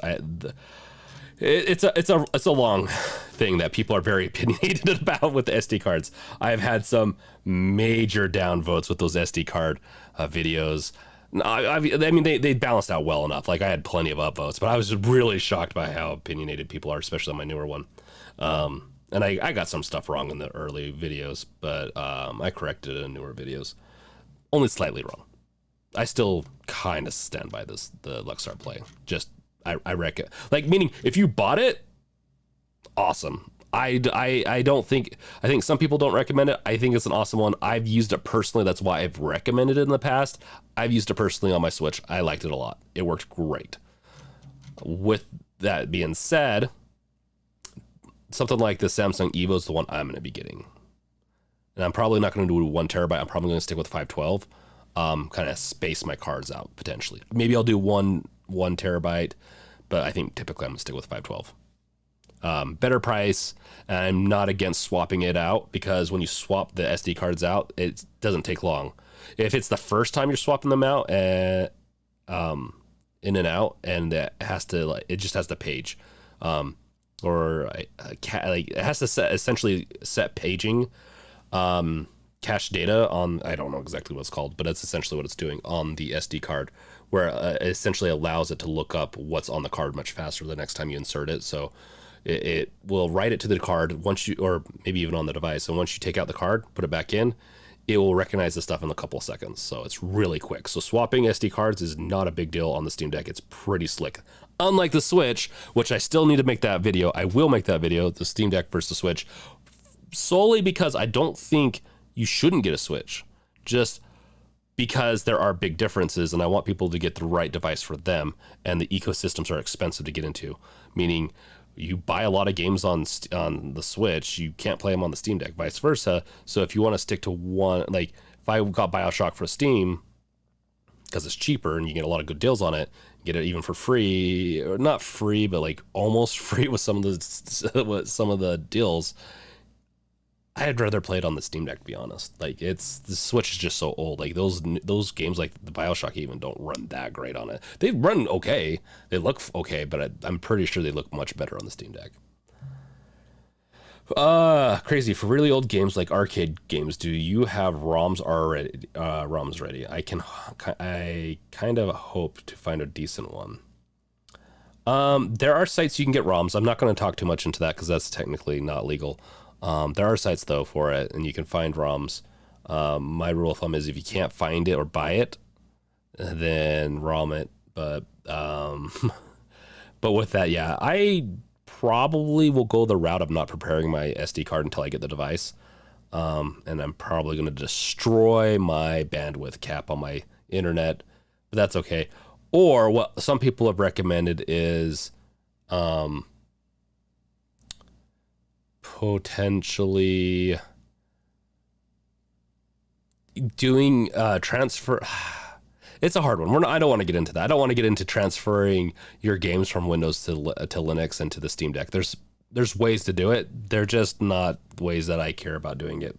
It's a long thing that people are very opinionated about with the SD cards. I've had some major downvotes with those SD card videos. I mean, they balanced out well enough. Like, I had plenty of upvotes, but I was really shocked by how opinionated people are, especially on my newer one. And I got some stuff wrong in the early videos, but I corrected it in newer videos. Only slightly wrong. I still kind of stand by the Lexar Play. Just, I reckon. Like, meaning, if you bought it, awesome. I think some people don't recommend it. I think it's an awesome one. I've used it personally. That's why I've recommended it in the past. I've used it personally on my Switch. I liked it a lot. It worked great. With that being said, something like the Samsung Evo is the one I'm going to be getting. And I'm probably not going to do 1 terabyte. I'm probably going to stick with 512. Kind of space my cards out potentially. Maybe I'll do one terabyte, but I think typically I'm going to stick with 512. Better price. And I'm not against swapping it out, because when you swap the SD cards out, it doesn't take long. If it's the first time you're swapping them out, in and out, and it just has the page. Or it has to essentially set paging, cache data on, I don't know exactly what it's called, but that's essentially what it's doing on the SD card, where it essentially allows it to look up what's on the card much faster the next time you insert it. So it will write it to the card or maybe even on the device. And once you take out the card, put it back in, it will recognize the stuff in a couple of seconds. So it's really quick. So swapping SD cards is not a big deal on the Steam Deck. It's pretty slick. Unlike the Switch, which I still need to make that video. I will make that video, the Steam Deck versus the Switch, solely because I don't think you shouldn't get a Switch. Just because there are big differences, and I want people to get the right device for them, and the ecosystems are expensive to get into. Meaning, you buy a lot of games on the Switch, you can't play them on the Steam Deck, vice versa. So if you want to stick to one, like if I got BioShock for Steam, because it's cheaper and you get a lot of good deals on it, get it even for free, or not free, but like almost free with some of the deals. I'd rather play it on the Steam Deck, to be honest. Like, the Switch is just so old. Like, those games like the BioShock even don't run that great on it. They run okay. They look okay, but I'm pretty sure they look much better on the Steam Deck. Crazy. For really old games like arcade games, do you have ROMs already? ROMs ready? I kind of hope to find a decent one. There are sites you can get ROMs. I'm not going to talk too much into that because that's technically not legal. There are sites though for it, and you can find ROMs. My rule of thumb is if you can't find it or buy it, then ROM it. But but with that, yeah, I probably will go the route of not preparing my SD card until I get the device. And I'm probably going to destroy my bandwidth cap on my internet, but that's okay. Or what some people have recommended is potentially doing transfer. It's a hard one. I don't want to get into that. I don't want to get into transferring your games from Windows to Linux and to the Steam Deck. There's ways to do it. They're just not ways that I care about doing it.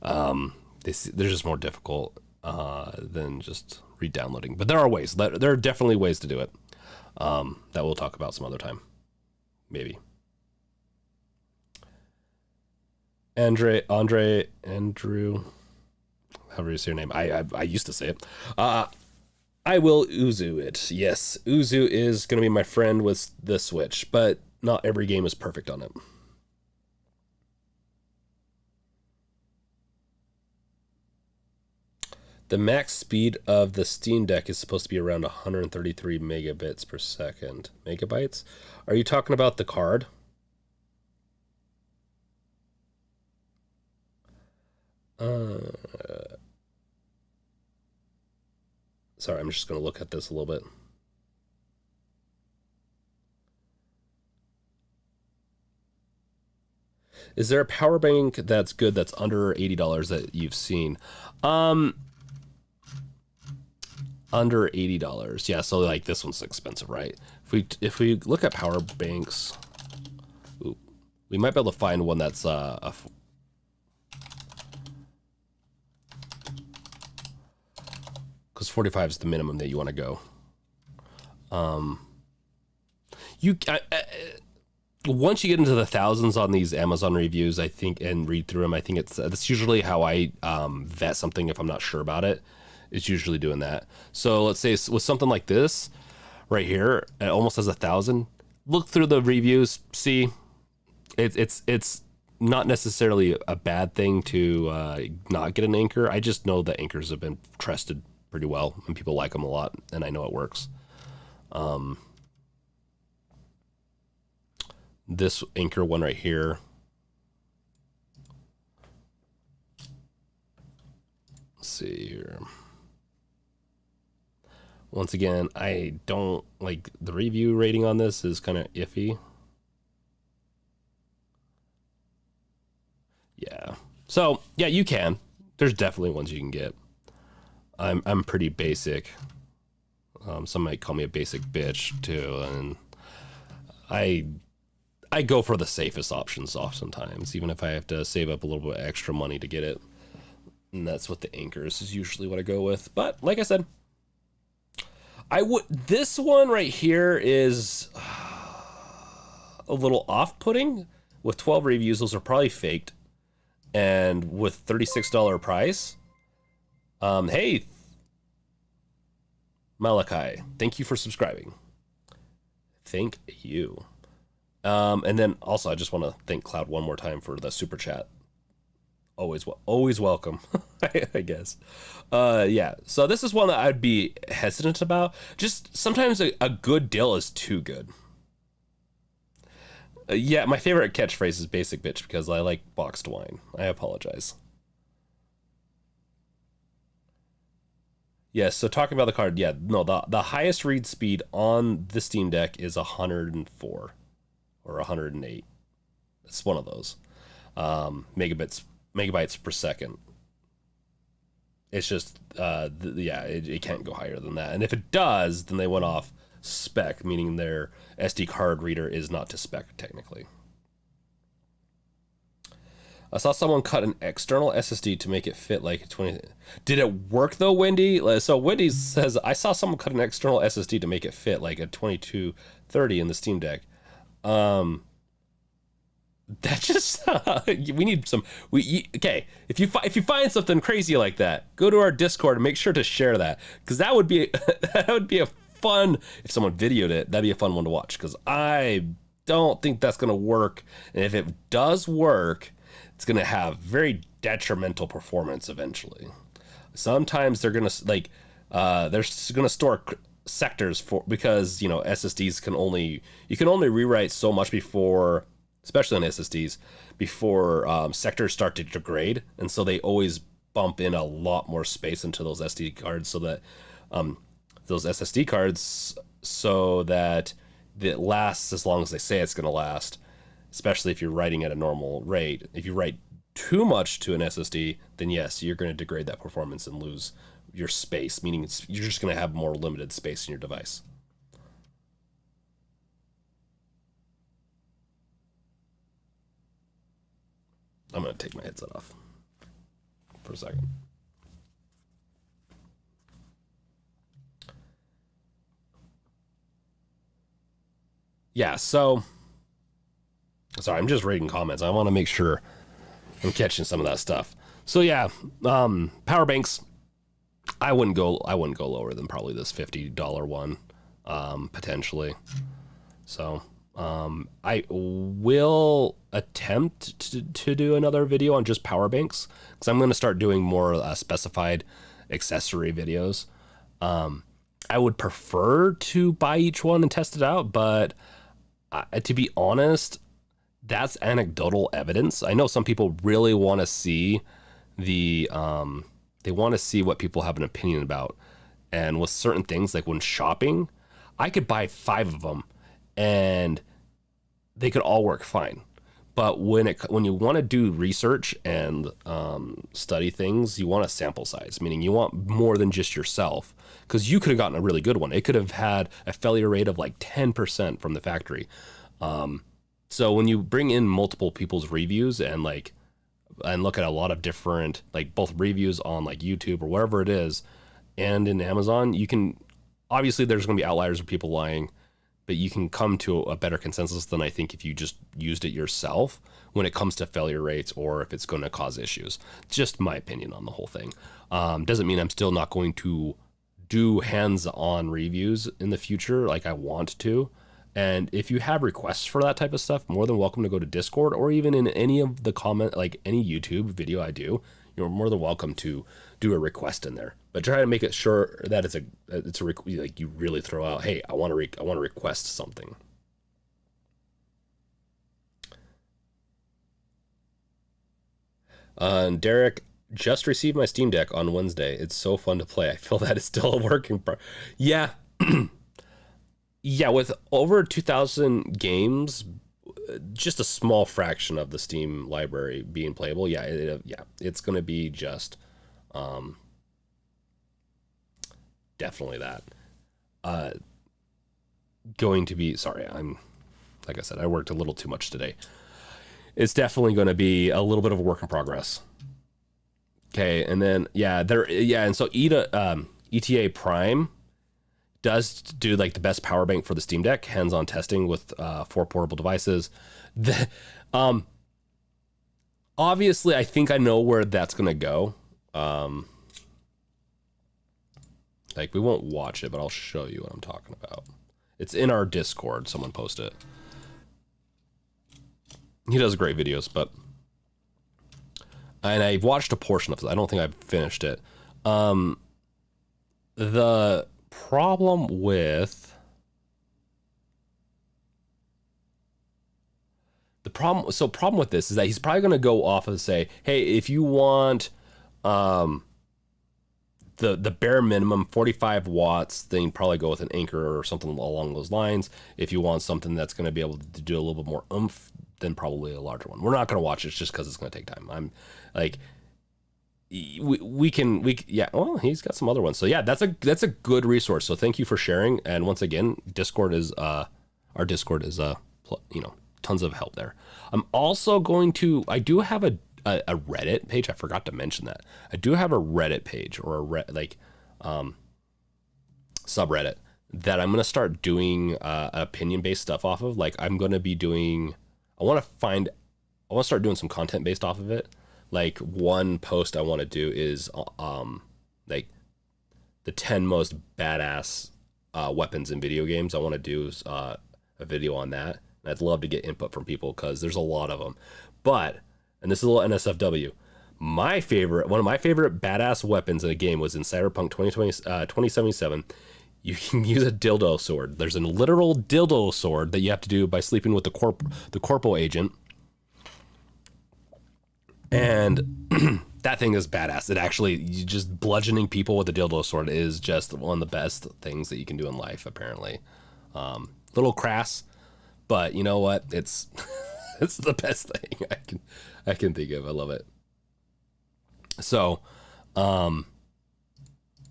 They're just more difficult than just re-downloading. But there are ways. There are definitely ways to do it that we'll talk about some other time. Maybe. Andrew, however you say your name. I used to say it. I will Uzu it. Yes, Uzu is going to be my friend with the Switch, but not every game is perfect on it. The max speed of the Steam Deck is supposed to be around 133 megabits per second. Megabytes? Are you talking about the card? Sorry, I'm just going to look at this a little bit. Is there a power bank that's good that's under $80 that you've seen? Under $80. Yeah, so like this one's expensive, right? If we look at power banks, we might be able to find one that's because 45 is the minimum that you want to go. Once you get into the thousands on these Amazon reviews, I think, and read through them, I think that's usually how I vet something if I'm not sure about it. It's usually doing that. So let's say with something like this right here, it almost has 1,000. Look through the reviews, see. It's not necessarily a bad thing to not get an Anker. I just know that Ankers have been trusted pretty well and people like them a lot, and I know it works. This Anker one right here, let's see here. Once again, I don't like the review rating on this is kind of iffy. Yeah. So yeah, you can. There's definitely ones you can get. I'm pretty basic. Some might call me a basic bitch too, and I go for the safest options oftentimes, even if I have to save up a little bit extra money to get it. And that's what the Ankers is usually what I go with. But like I said, this one right here is a little off-putting. With 12 reviews, those are probably faked. And with $36 price, hey, Malachi, thank you for subscribing. Thank you. And then also, I just want to thank Cloud one more time for the super chat. Always welcome, I guess. Yeah, so this is one that I'd be hesitant about. Just sometimes a good deal is too good. Yeah, my favorite catchphrase is basic bitch because I like boxed wine. I apologize. Yes, so talking about the card, yeah, no, the highest read speed on the Steam Deck is 104 or 108. It's one of those megabytes per second. It's just it can't go higher than that. And if it does, then they went off spec, meaning their SD card reader is not to spec technically. I saw someone cut an external SSD to make it fit like a 20. Did it work though, Wendy? So Wendy says, I saw someone cut an external SSD to make it fit like a 2230 in the Steam Deck. That just we need some. Okay. If you find something crazy like that, go to our Discord and make sure to share that, because that would be that would be a fun. If someone videoed it, that'd be a fun one to watch, because I don't think that's gonna work. And if it does work, it's gonna have very detrimental performance eventually. Sometimes they're gonna they're gonna store sectors for, because SSDs you can only rewrite so much before, especially on SSDs, before sectors start to degrade, and so they always bump in a lot more space into those SD cards, so that those SSD cards, so that it lasts as long as they say it's going to last. Especially if you're writing at a normal rate. If you write too much to an SSD, then yes, you're going to degrade that performance and lose your space, meaning you're just going to have more limited space in your device. I'm going to take my headset off for a second. Yeah, so sorry, I'm just reading comments. I want to make sure I'm catching some of that stuff. So yeah, power banks, I wouldn't go lower than probably this $50 one, potentially. So I will attempt to do another video on just power banks, because I'm going to start doing more specified accessory videos. I would prefer to buy each one and test it out, but to be honest, that's anecdotal evidence. I know some people really want to see they want to see what people have an opinion about. And with certain things, like when shopping, I could buy 5 of them and they could all work fine. But when you want to do research and study things, you want a sample size, meaning you want more than just yourself, because you could have gotten a really good one. It could have had a failure rate of like 10% from the factory. So when you bring in multiple people's reviews and look at a lot of different, like both reviews on like YouTube or wherever it is, and in Amazon, you can, obviously there's going to be outliers of people lying, but you can come to a better consensus than I think if you just used it yourself when it comes to failure rates or if it's going to cause issues. Just my opinion on the whole thing. Doesn't mean I'm still not going to do hands-on reviews in the future like I want to. And if you have requests for that type of stuff, more than welcome to go to Discord, or even in any of the comment, like any YouTube video I do, you're more than welcome to do a request in there. But try to make it sure that it's like you really throw out, hey, I want to request something. Derek, just received my Steam Deck on Wednesday. It's so fun to play. I feel that it's still a working yeah. Yeah, with over 2,000 games, just a small fraction of the Steam library being playable. Yeah, it's going to be just definitely that. Going to be, sorry, like I said, I worked a little too much today. It's definitely going to be a little bit of a work in progress. Okay, and then and so ETA Prime does do like the best power bank for the Steam Deck, hands-on testing with 4 portable devices. Obviously, I think I know where that's gonna go. Like, we won't watch it, but I'll show you what I'm talking about. It's in our Discord. Someone posted it. He does great videos, and I've watched a portion of it. I don't think I've finished it. The problem with this is that he's probably going to go off and say, hey, if you want the bare minimum 45 watts, then you probably go with an Anchor or something along those lines. If you want something that's going to be able to do a little bit more oomph, then probably a larger one. We're not going to watch it just because it's going to take time. I'm like, we can well, he's got some other ones. So yeah, that's a good resource. So thank you for sharing. And once again, Discord is our Discord is tons of help there. I'm also going to, I do have a Reddit page. I forgot to mention that. I do have a Reddit page or subreddit that I'm going to start doing opinion-based stuff off of. Like I'm going to be doing, I want to start doing some content based off of it. Like one post I want to do is like the 10 most badass weapons in video games. I want to do a video on that. And I'd love to get input from people because there's a lot of them. But, and this is a little NSFW, one of my favorite badass weapons in a game was in Cyberpunk 2077. You can use a dildo sword. There's a literal dildo sword that you have to do by sleeping with the corporal agent. And that thing is badass. It actually, just bludgeoning people with a dildo sword is just one of the best things that you can do in life, apparently. Little crass, but you know what? It's it's the best thing I can think of. I love it. So,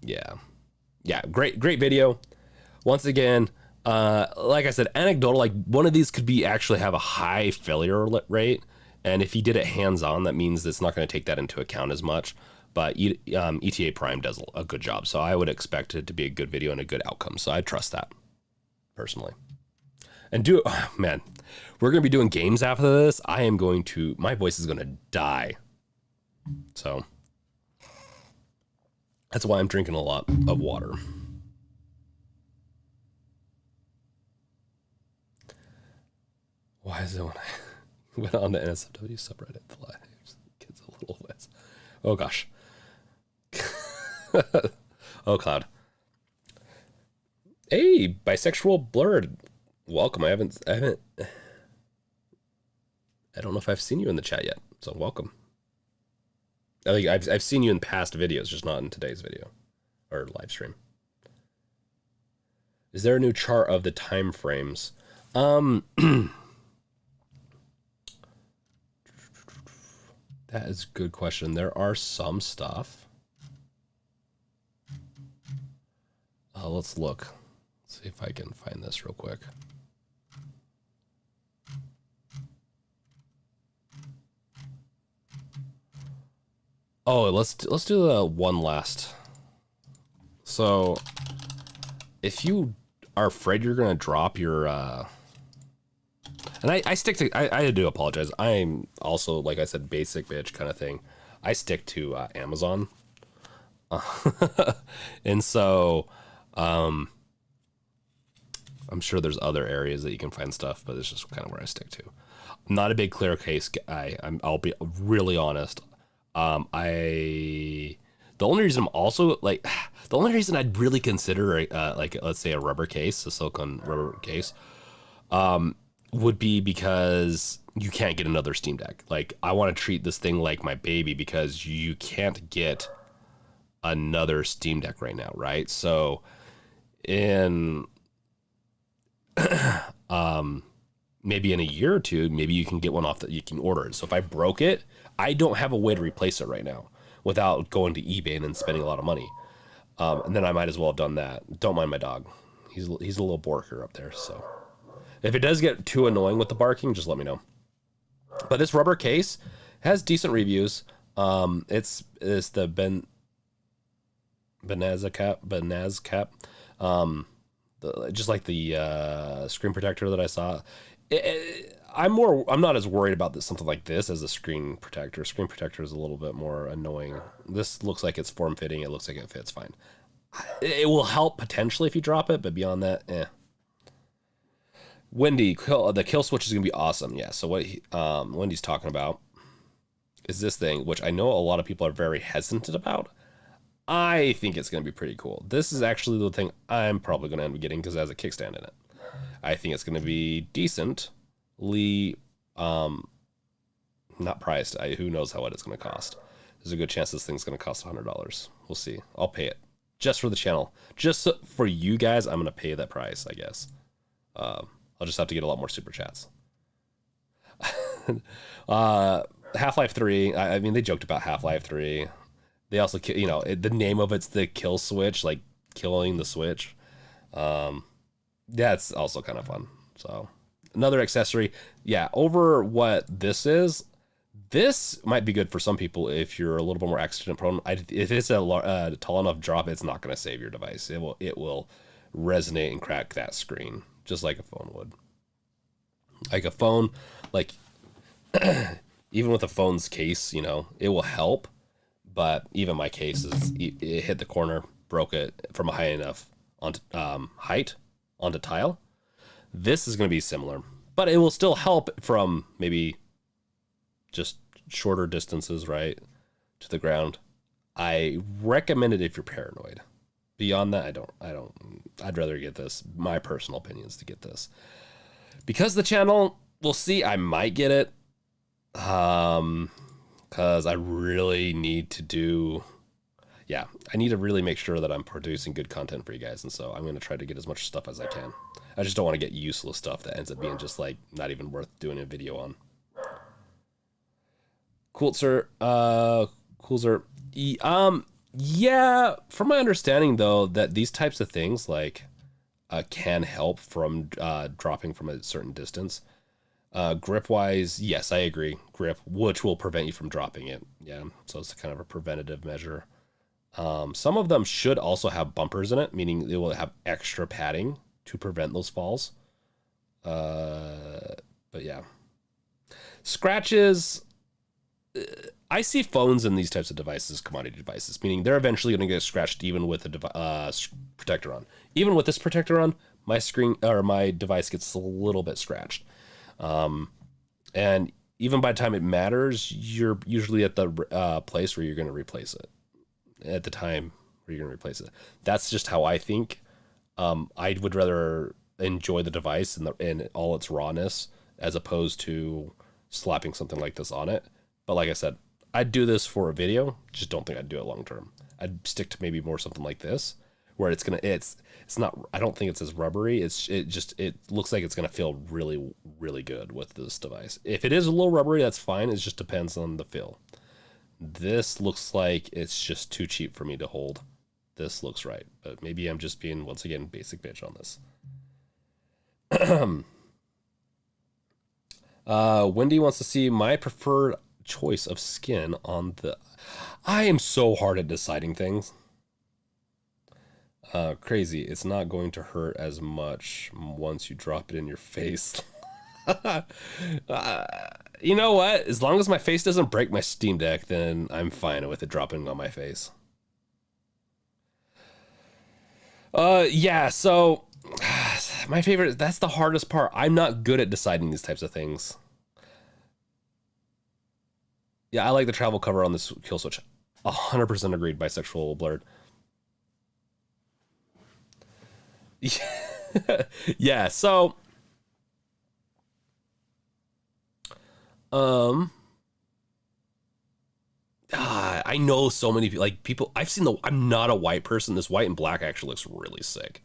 yeah, great video. Once again, like I said, anecdotal. Like one of these could be actually have a high failure rate. And if he did it hands-on, that means it's not going to take that into account as much. But ETA Prime does a good job. So I would expect it to be a good video and a good outcome. So I trust that, personally. And man, we're going to be doing games after this. My voice is going to die. So that's why I'm drinking a lot of water. Why is it when I went on the NSFW subreddit, the lives kids a little less? Oh gosh. Oh Cloud. Hey, bisexual blurred. Welcome. I don't know if I've seen you in the chat yet, so welcome. I think I've seen you in past videos, just not in today's video or live stream. Is there a new chart of the time frames? That is a good question. There are some stuff. Let's look. Let's see if I can find this real quick. Oh, let's do the one last. So, if you are afraid you're gonna drop your and I stick to, I do apologize. I'm also, like I said, basic bitch kind of thing. I stick to Amazon. And so, I'm sure there's other areas that you can find stuff, but it's just kind of where I stick to. I'm not a big clear case guy. I'll be really honest. The only reason I'm also like, the only reason I'd really consider like, let's say a rubber case, a silicone rubber case, would be because you can't get another Steam Deck. Like I want to treat this thing like my baby because you can't get another Steam Deck right now. Right. So in, maybe in a year or two, maybe you can get one off that you can order it. So if I broke it, I don't have a way to replace it right now without going to eBay and then spending a lot of money. And then I might as well have done that. Don't mind my dog. He's a little borker up there. So if it does get too annoying with the barking, just let me know. But this rubber case has decent reviews. It's the Benaz cap. Just like the screen protector that I saw. I'm not as worried about something like this as a screen protector. Screen protector is a little bit more annoying. This looks like it's form fitting. It looks like it fits fine. It will help potentially if you drop it, but beyond that, Wendy, the kill switch is gonna be awesome. Yeah. So what Wendy's talking about is this thing, which I know a lot of people are very hesitant about. I think it's gonna be pretty cool. This is actually the thing I'm probably gonna end up getting because it has a kickstand in it. I think it's gonna be decently, not priced. Who knows how much it's gonna cost. There's a good chance this thing's gonna cost $100. We'll see. I'll pay it just for the channel, just for you guys. I'm gonna pay that price, I guess. I'll just have to get a lot more super chats. Half-Life 3. I mean, they joked about Half-Life 3. They also, the name of it's the kill switch, like killing the switch. That's also kind of fun. So another accessory. Yeah, over what this is, This might be good for some people if you're a little bit more accident prone. If it's a tall enough drop, it's not going to save your device. It will resonate and crack that screen just like a phone would. Like a phone, like even with a phone's case, it will help. But even my case it hit the corner, broke it from a high enough onto height onto tile. This is going to be similar, but it will still help from maybe just shorter distances, right, to the ground. I recommend it if you're paranoid. Beyond that, I'd rather get this. My personal opinion is to get this. Because the channel, we'll see, I might get it. Because I really need to I need to really make sure that I'm producing good content for you guys. And so I'm going to try to get as much stuff as I can. I just don't want to get useless stuff that ends up being just like not even worth doing a video on. Cool, sir. Yeah, from my understanding though, that these types of things like can help from dropping from a certain distance. Grip wise, yes, I agree. Grip, which will prevent you from dropping it. Yeah, so it's kind of a preventative measure. Some of them should also have bumpers in it, meaning they will have extra padding to prevent those falls. But yeah, scratches. I see phones in these types of devices, commodity devices, meaning they're eventually going to get scratched even with a protector on. Even with this protector on, my screen or my device gets a little bit scratched. And even by the time it matters, you're usually at the place where you're going to replace it. At the time where you're going to replace it. That's just how I think. I would rather enjoy the device in all its rawness as opposed to slapping something like this on it. But like I said, I'd do this for a video. Just don't think I'd do it long term. I'd stick to maybe more something like this, where it's not. I don't think it's as rubbery. It looks like it's gonna feel really, really good with this device. If it is a little rubbery, that's fine. It just depends on the feel. This looks like it's just too cheap for me to hold. This looks right, but maybe I'm just being, once again, basic bitch on this. Wendy wants to see my preferred choice of skin on the... I am so hard at deciding things. Crazy. It's not going to hurt as much once you drop it in your face. You know what? As long as my face doesn't break my Steam Deck, then I'm fine with it dropping on my face. Yeah, so my favorite, that's the hardest part. I'm not good at deciding these types of things. Yeah, I like the travel cover on this kill switch. 100% agreed, bisexual blurred. Yeah, so I know so many people I've seen I'm not a white person. This white and black actually looks really sick.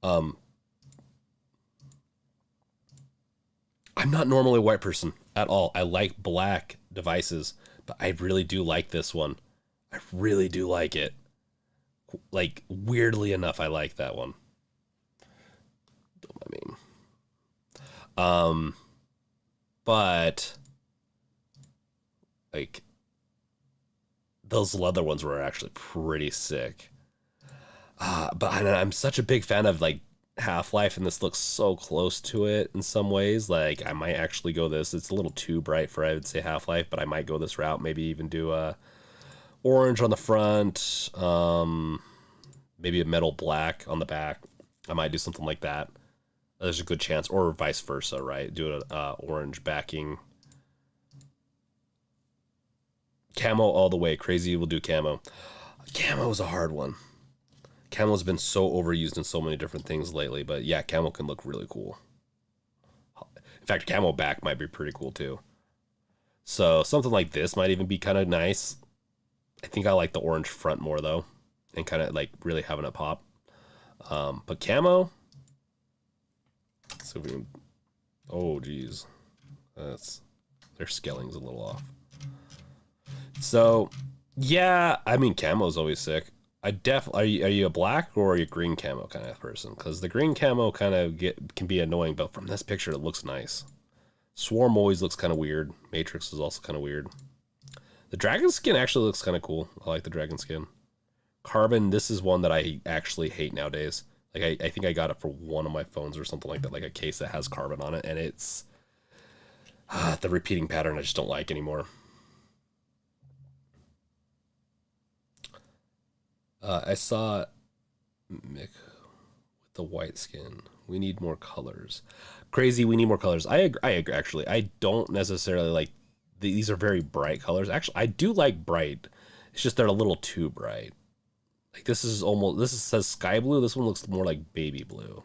I'm not normally a white person at all. I like black devices, but I really do like this one. I really do like it. Like, weirdly enough, I like that one. But like those leather ones were actually pretty sick. But I'm such a big fan of like Half-Life, and this looks so close to it in some ways. Like, I might actually go this. It's a little too bright for, I would say, Half-Life, but I might go this route. Maybe even do a orange on the front, maybe a metal black on the back. I might do something like that. There's a good chance, or vice versa, right? Do an orange backing. Camo all the way. Crazy will do camo. Camo is a hard one. Camo's been so overused in so many different things lately, but yeah, camo can look really cool. In fact, camo back might be pretty cool too. So something like this might even be kind of nice. I think I like the orange front more though, and kind of like really having it pop. But camo. So if we can, oh geez, their scaling's a little off. So yeah, I mean camo's always sick. Are you a black or are you a green camo kind of person? Because the green camo kind of can be annoying, but from this picture it looks nice. Swarm always looks kind of weird. Matrix is also kind of weird. The dragon skin actually looks kind of cool. I like the dragon skin. Carbon, this is one that I actually hate nowadays. Like, I think I got it for one of my phones or something like that, like a case that has carbon on it, and it's the repeating pattern I just don't like anymore. I saw Mick with the white skin. We need more colors. Crazy, we need more colors. I agree, actually. I don't necessarily like, these are very bright colors. Actually, I do like bright. It's just they're a little too bright. Like this is almost, says sky blue. This one looks more like baby blue.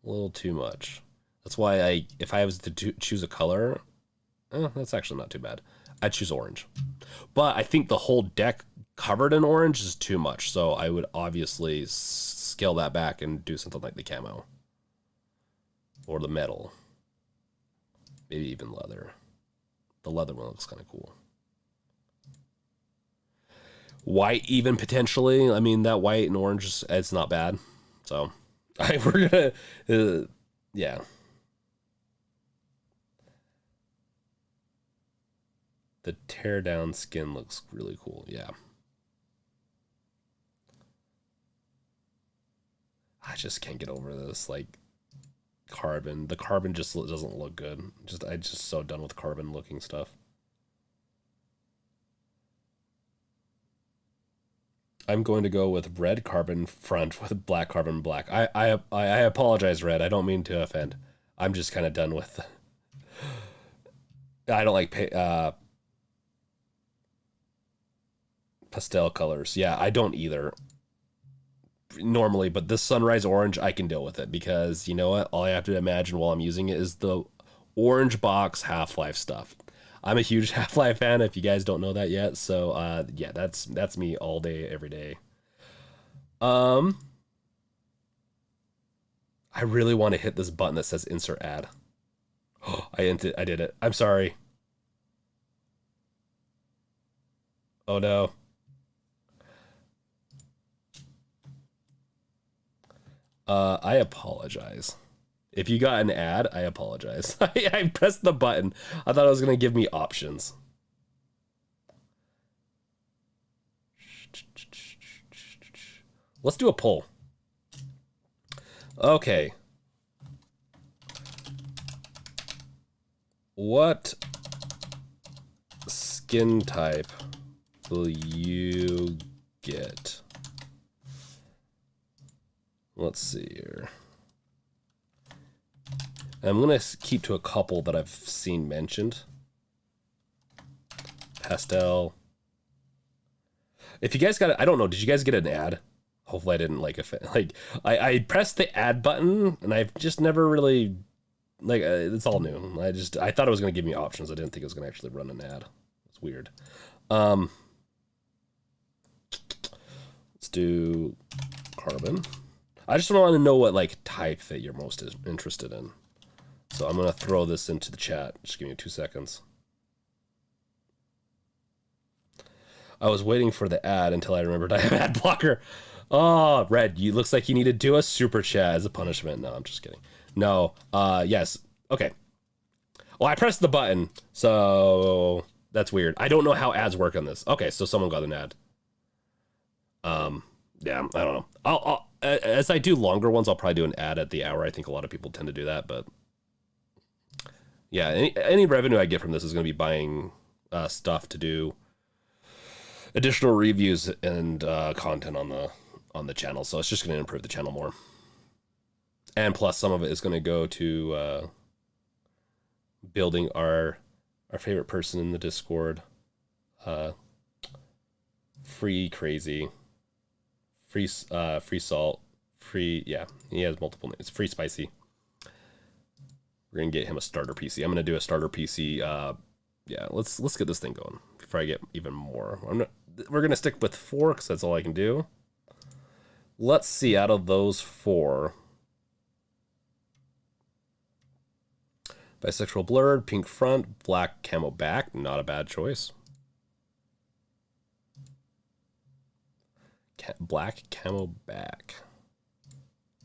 A little too much. That's why if I was to choose a color, that's actually not too bad. I'd choose orange. But I think the whole deck covered in orange is too much. So I would obviously scale that back and do something like the camo. Or the metal. Maybe even leather. The leather one looks kind of cool. White even potentially. I mean, that white and orange, it's not bad. So we're gonna, yeah. The teardown skin looks really cool. Yeah. I just can't get over this. Like carbon. The carbon just doesn't look good. I'm just so done with carbon looking stuff. I'm going to go with red carbon front with black carbon black. I apologize, Red. I don't mean to offend. I'm just kind of done with. I don't like pastel colors. Yeah, I don't either. Normally, but this sunrise orange, I can deal with it because you know what? All I have to imagine while I'm using it is the orange box Half-Life stuff. I'm a huge Half-Life fan if you guys don't know that yet. So yeah, that's me all day, every day. I really want to hit this button that says insert ad. Oh, I did it. I'm sorry. Oh no. I apologize. If you got an ad, I apologize. I pressed the button. I thought it was going to give me options. Let's do a poll. Okay. What skin type will you get? Let's see here. I'm going to keep to a couple that I've seen mentioned. Pastel. If you guys got it, I don't know. Did you guys get an ad? Hopefully I didn't like I pressed the ad button and I've just never really it's all new. I thought it was going to give me options. I didn't think it was going to actually run an ad. It's weird. Let's do carbon. I just want to know what like type that you're most interested in. So I'm going to throw this into the chat. Just give me 2 seconds. I was waiting for the ad until I remembered I have ad blocker. Oh, Red, you looks like you need to do a super chat as a punishment. No, I'm just kidding. No, yes. Okay. Well, I pressed the button, so that's weird. I don't know how ads work on this. Okay, so someone got an ad. Yeah, I don't know. I'll as I do longer ones, I'll probably do an ad at the hour. I think a lot of people tend to do that, but yeah, any revenue I get from this is going to be buying stuff to do additional reviews and content on the channel. So it's just going to improve the channel more. And plus, some of it is going to go to building our favorite person in the Discord, Free Crazy, Free Salt, Free, yeah, he has multiple names. Free Spicy. We're gonna get him a starter PC. I'm gonna do a starter PC. Yeah, let's get this thing going before I get even more. We're gonna stick with 4 because that's all I can do. Let's see, out of those 4, bisexual blurred, pink front, black camo back. Not a bad choice. Black camo back.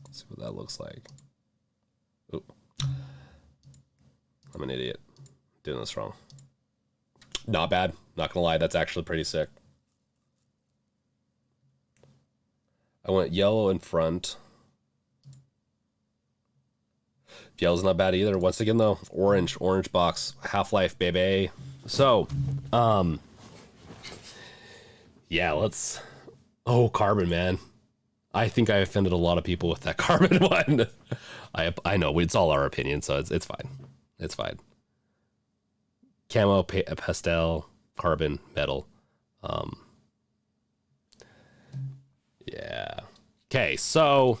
Let's see what that looks like. Ooh. I'm an idiot. Doing this wrong. Not bad. Not gonna lie, that's actually pretty sick. I went yellow in front. Yellow's not bad either. Once again though, orange box, Half-Life, baby. So, yeah, let's. Oh, carbon, man. I think I offended a lot of people with that carbon one. I know it's all our opinion, so it's fine. It's fine. Camo, pastel, carbon, metal. Yeah. Okay, so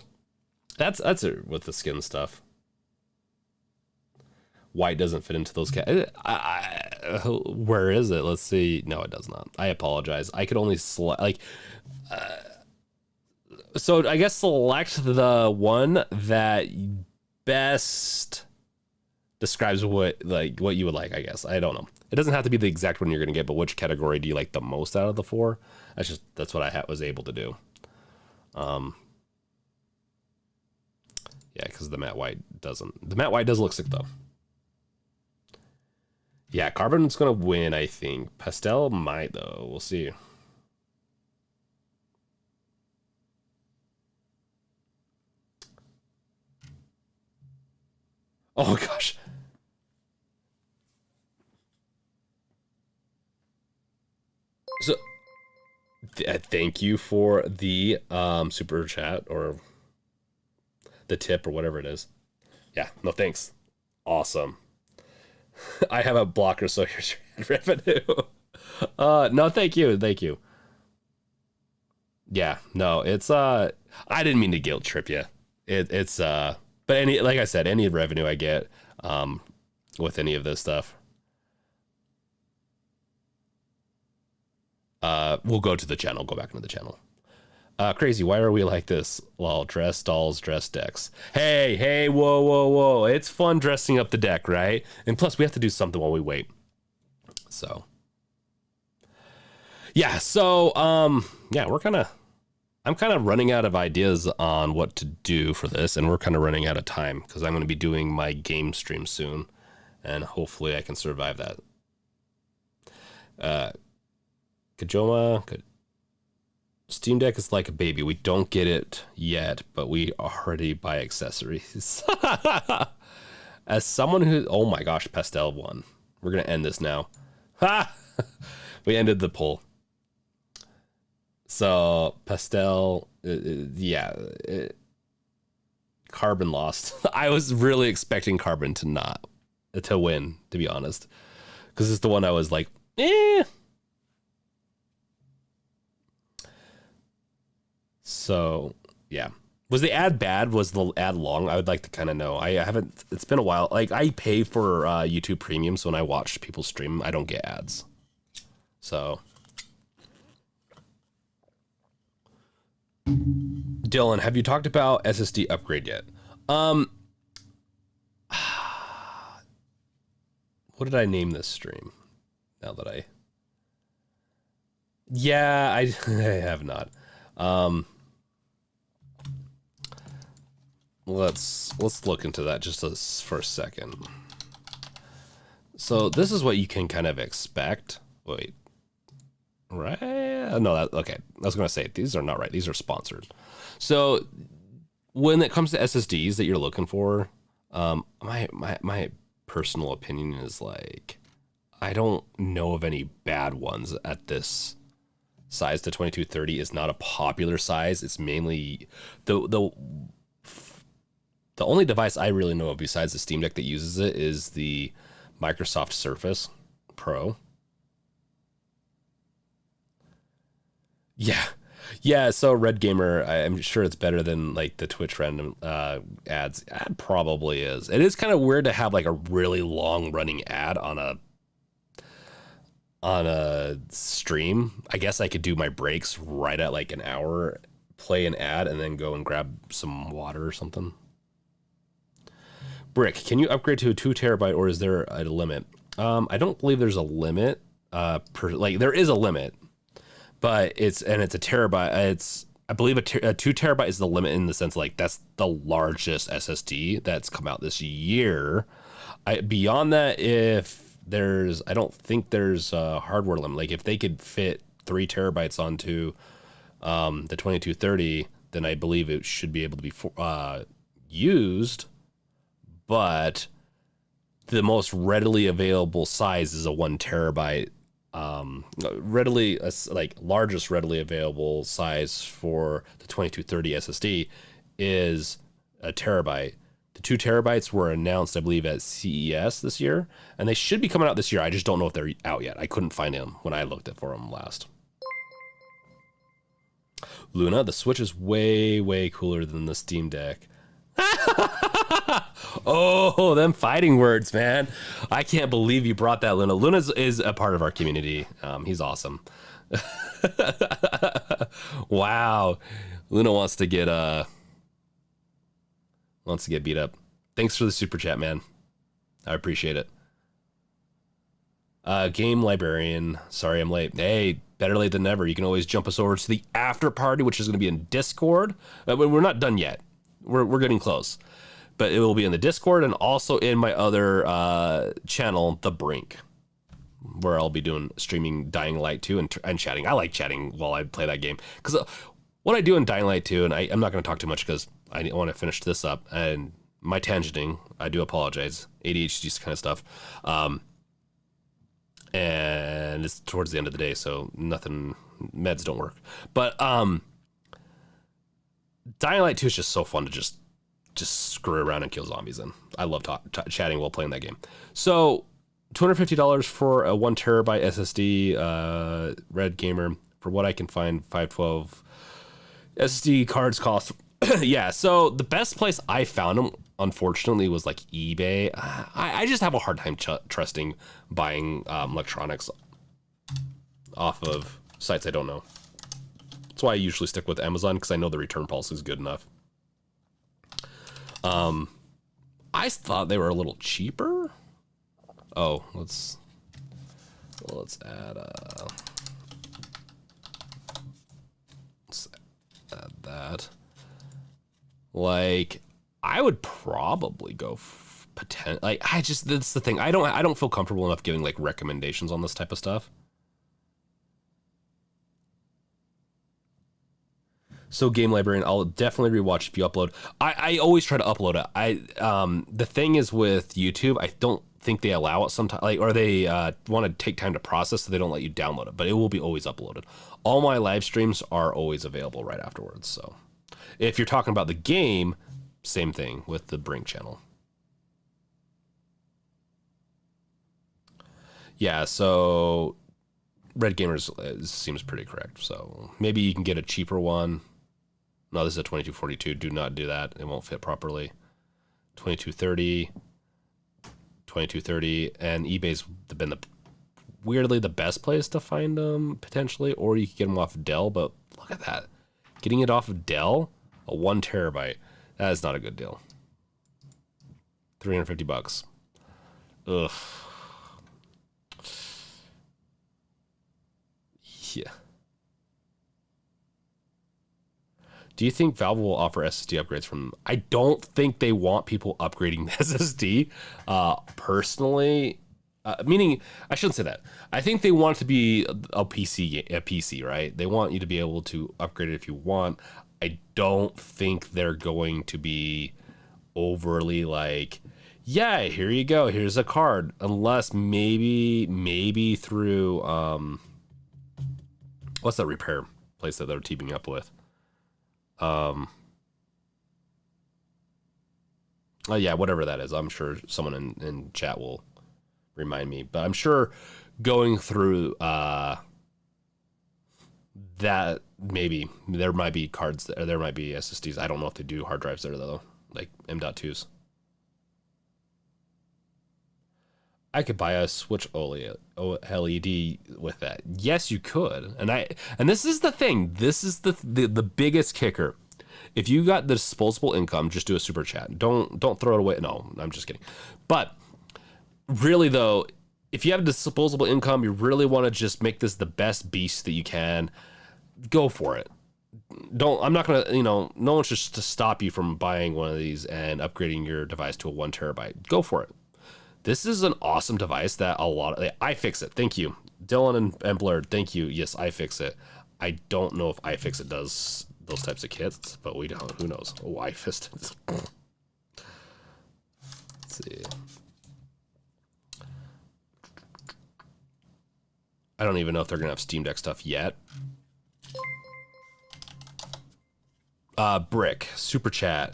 that's it with the skin stuff. White doesn't fit into those. Where is it? Let's see. No, it does not. I apologize. I could only select so I guess select the one that best describes what you would like. I guess I don't know. It doesn't have to be the exact one you're gonna get, but which category do you like the most out of the 4? That's what I was able to do. Yeah, because the matte white doesn't. The matte white does look sick though. Yeah, carbon's gonna win, I think. Pastel might though. We'll see. Oh gosh. So, thank you for the super chat or the tip or whatever it is. Yeah, no thanks. Awesome. I have a blocker, so here's your revenue. No, thank you. Yeah, no, it's I didn't mean to guilt trip you. It's but like I said, any revenue I get with any of this stuff we'll go to the channel, go back into the channel. Crazy, why are we like this? Lol, dress dolls, dress decks. Hey, whoa. It's fun dressing up the deck, right? And plus we have to do something while we wait. So yeah, yeah, I'm kind of running out of ideas on what to do for this, and we're kind of running out of time because I'm going to be doing my game stream soon, and hopefully I can survive that. Kajoma, Steam Deck is like a baby. We don't get it yet, but we already buy accessories. As someone who, oh my gosh, Pastel won. We're going to end this now. Ha! We ended the poll. So Pastel, Carbon lost. I was really expecting Carbon to win, to be honest, because it's the one I was like, eh. So yeah, was the ad bad? Was the ad long? I would like to kind of know. I haven't. It's been a while. Like I pay for YouTube Premium, so when I watch people stream, I don't get ads. So. Dylan, have you talked about SSD upgrade yet? What did I name this stream? Now that yeah, I have not. Let's look into that just for a second. So this is what you can kind of expect. Wait. Right? No, okay. I was going to say, these are not right. These are sponsored. So when it comes to SSDs that you're looking for, my personal opinion is like, I don't know of any bad ones at this size. The 2230 is not a popular size. It's mainly the only device I really know of besides the Steam Deck that uses it is the Microsoft Surface Pro. Yeah. So Red Gamer, I'm sure it's better than like the Twitch random ads. Ad probably is. It is kind of weird to have like a really long running ad on a stream. I guess I could do my breaks right at like an hour, play an ad, and then go and grab some water or something. Brick, can you upgrade to a 2 terabyte or is there a limit? I don't believe there's a limit. There is a limit. But it's a terabyte. I believe a 2 terabyte is the limit in the sense like that's the largest SSD that's come out this year. Beyond that, I don't think there's a hardware limit. Like if they could fit 3 terabytes onto the 2230, then I believe it should be able to be used. But the most readily available size is a 1 terabyte. Largest readily available size for the 2230 SSD is a terabyte. The 2 terabytes were announced, I believe, at CES this year, and they should be coming out this year. I just don't know if they're out yet. I couldn't find them when I looked for them last. Luna, the Switch is way, way cooler than the Steam Deck. Oh, them fighting words, man. I can't believe you brought that, Luna. Luna is a part of our community. He's awesome. Wow. Luna wants to get beat up. Thanks for the super chat, man. I appreciate it. Game Librarian. Sorry I'm late. Hey, better late than never. You can always jump us over to the after party, which is going to be in Discord. We're not done yet. We're getting close. But it will be in the Discord and also in my other channel, The Brink, where I'll be streaming Dying Light 2 and chatting. I like chatting while I play that game. Because what I do in Dying Light 2, and I'm not going to talk too much because I want to finish this up, and my tangenting, I do apologize, ADHD kind of stuff. And it's towards the end of the day, so meds don't work. But Dying Light 2 is just so fun to just screw around and kill zombies in. I love chatting while playing that game. So $250 for a 1 terabyte SSD, Red Gamer. For what I can find, 512 SSD cards cost. Yeah, so the best place I found them, unfortunately, was like eBay. I just have a hard time trusting buying electronics off of sites I don't know. That's why I usually stick with Amazon, because I know the return policy is good enough. I thought they were a little cheaper. Oh, let's add that. Like, I would probably go that's the thing. I don't feel comfortable enough giving like recommendations on this type of stuff. So Game Librarian, I'll definitely rewatch if you upload. I always try to upload it. The thing is with YouTube, I don't think they allow it sometimes, or they want to take time to process, so they don't let you download it. But it will be always uploaded. All my live streams are always available right afterwards. So if you're talking about the game, same thing with the Brink channel. Yeah, so Red Gamers seems pretty correct. So maybe you can get a cheaper one. No, this is a 2242. Do not do that. It won't fit properly. 2230. 2230. And eBay's been weirdly the best place to find them, potentially. Or you could get them off Dell. But look at that. Getting it off of Dell, a 1 terabyte. That is not a good deal. $350. Ugh. Yeah. Do you think Valve will offer SSD upgrades from... I don't think they want people upgrading the SSD. Personally, meaning, I shouldn't say that. I think they want it to be a PC, right? They want you to be able to upgrade it if you want. I don't think they're going to be overly like, yeah, here you go, here's a card. Unless maybe through... what's that repair place that they're teaming up with? Oh yeah, whatever that is. I'm sure someone in chat will remind me. But I'm sure going through that, maybe there might be cards there might be SSDs. I don't know if they do hard drives there though, like M.2s. I could buy a Switch OLED with that. Yes, you could. And this is the thing. This is the biggest kicker. If you got the disposable income, just do a super chat. Don't throw it away. No, I'm just kidding. But really though, if you have disposable income, you really want to just make this the best beast that you can, go for it. I'm not gonna, no one should to stop you from buying one of these and upgrading your device to a 1 TB. Go for it. This is an awesome device that iFixit. Thank you, Dylan and Blurred. Thank you. Yes, iFixit. I don't know if iFixit does those types of kits, but we don't. Who knows? Oh, iFixit. Let's see. I don't even know if they're gonna have Steam Deck stuff yet. Brick, super chat.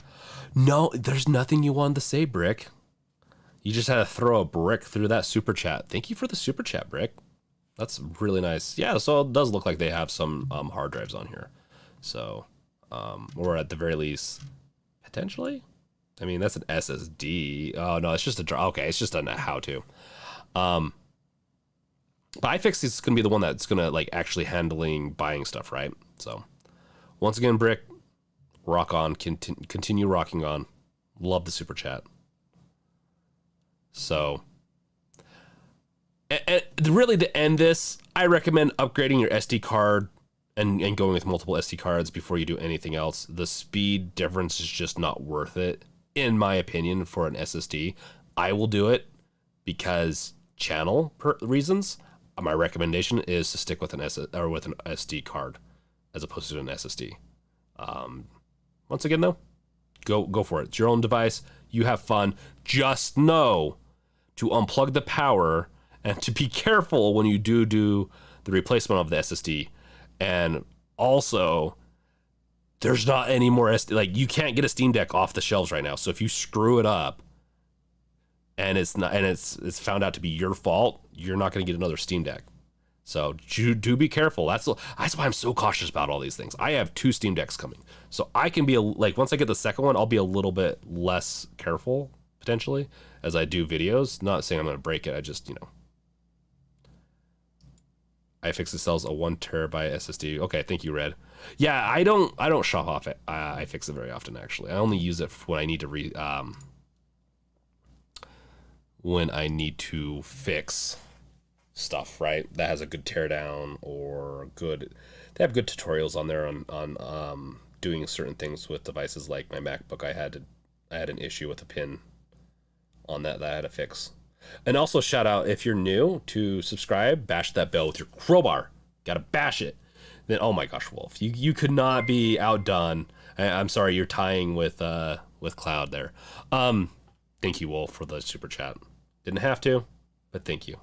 No, there's nothing you wanted to say, Brick. You just had to throw a brick through that super chat. Thank you for the super chat, Brick. That's really nice. Yeah, so it does look like they have some hard drives on here. So, or at the very least, potentially. I mean, that's an SSD. Oh no, it's just a okay. It's just a how-to. But iFixit is gonna be the one that's gonna like actually handling buying stuff, right? So, once again, Brick, rock on. Continue rocking on. Love the super chat. So, and really to end this, I recommend upgrading your SD card and going with multiple SD cards before you do anything else. The speed difference is just not worth it, in my opinion, for an SSD. I will do it because reasons. My recommendation is to stick with an SD card as opposed to an SSD. Once again, though, go for it. It's your own device. You have fun. Just know to unplug the power and to be careful when you do the replacement of the SSD. And also, there's not any more SD. Like, you can't get a Steam Deck off the shelves right now. So if you screw it up and it's found out to be your fault, you're not going to get another Steam Deck. So do be careful. That's why I'm so cautious about all these things. I have 2 Steam Decks coming, so I can be once I get the second one, I'll be a little bit less careful potentially as I do videos. Not saying I'm going to break it. I just iFixit sells a 1 TB SSD. Okay, thank you, Red. Yeah, I don't shop off it. iFixit very often actually. I only use it when I need to fix stuff, right? That has a good teardown or they have good tutorials on there on doing certain things with devices. Like my MacBook, I had an issue with a pin on that I had to fix. And also shout out, if you're new, to subscribe, bash that bell with your crowbar. Gotta bash it. Then oh my gosh, Wolf, you could not be outdone. I'm sorry, you're tying with Cloud there. Thank you, Wolf, for the super chat. Didn't have to, but thank you.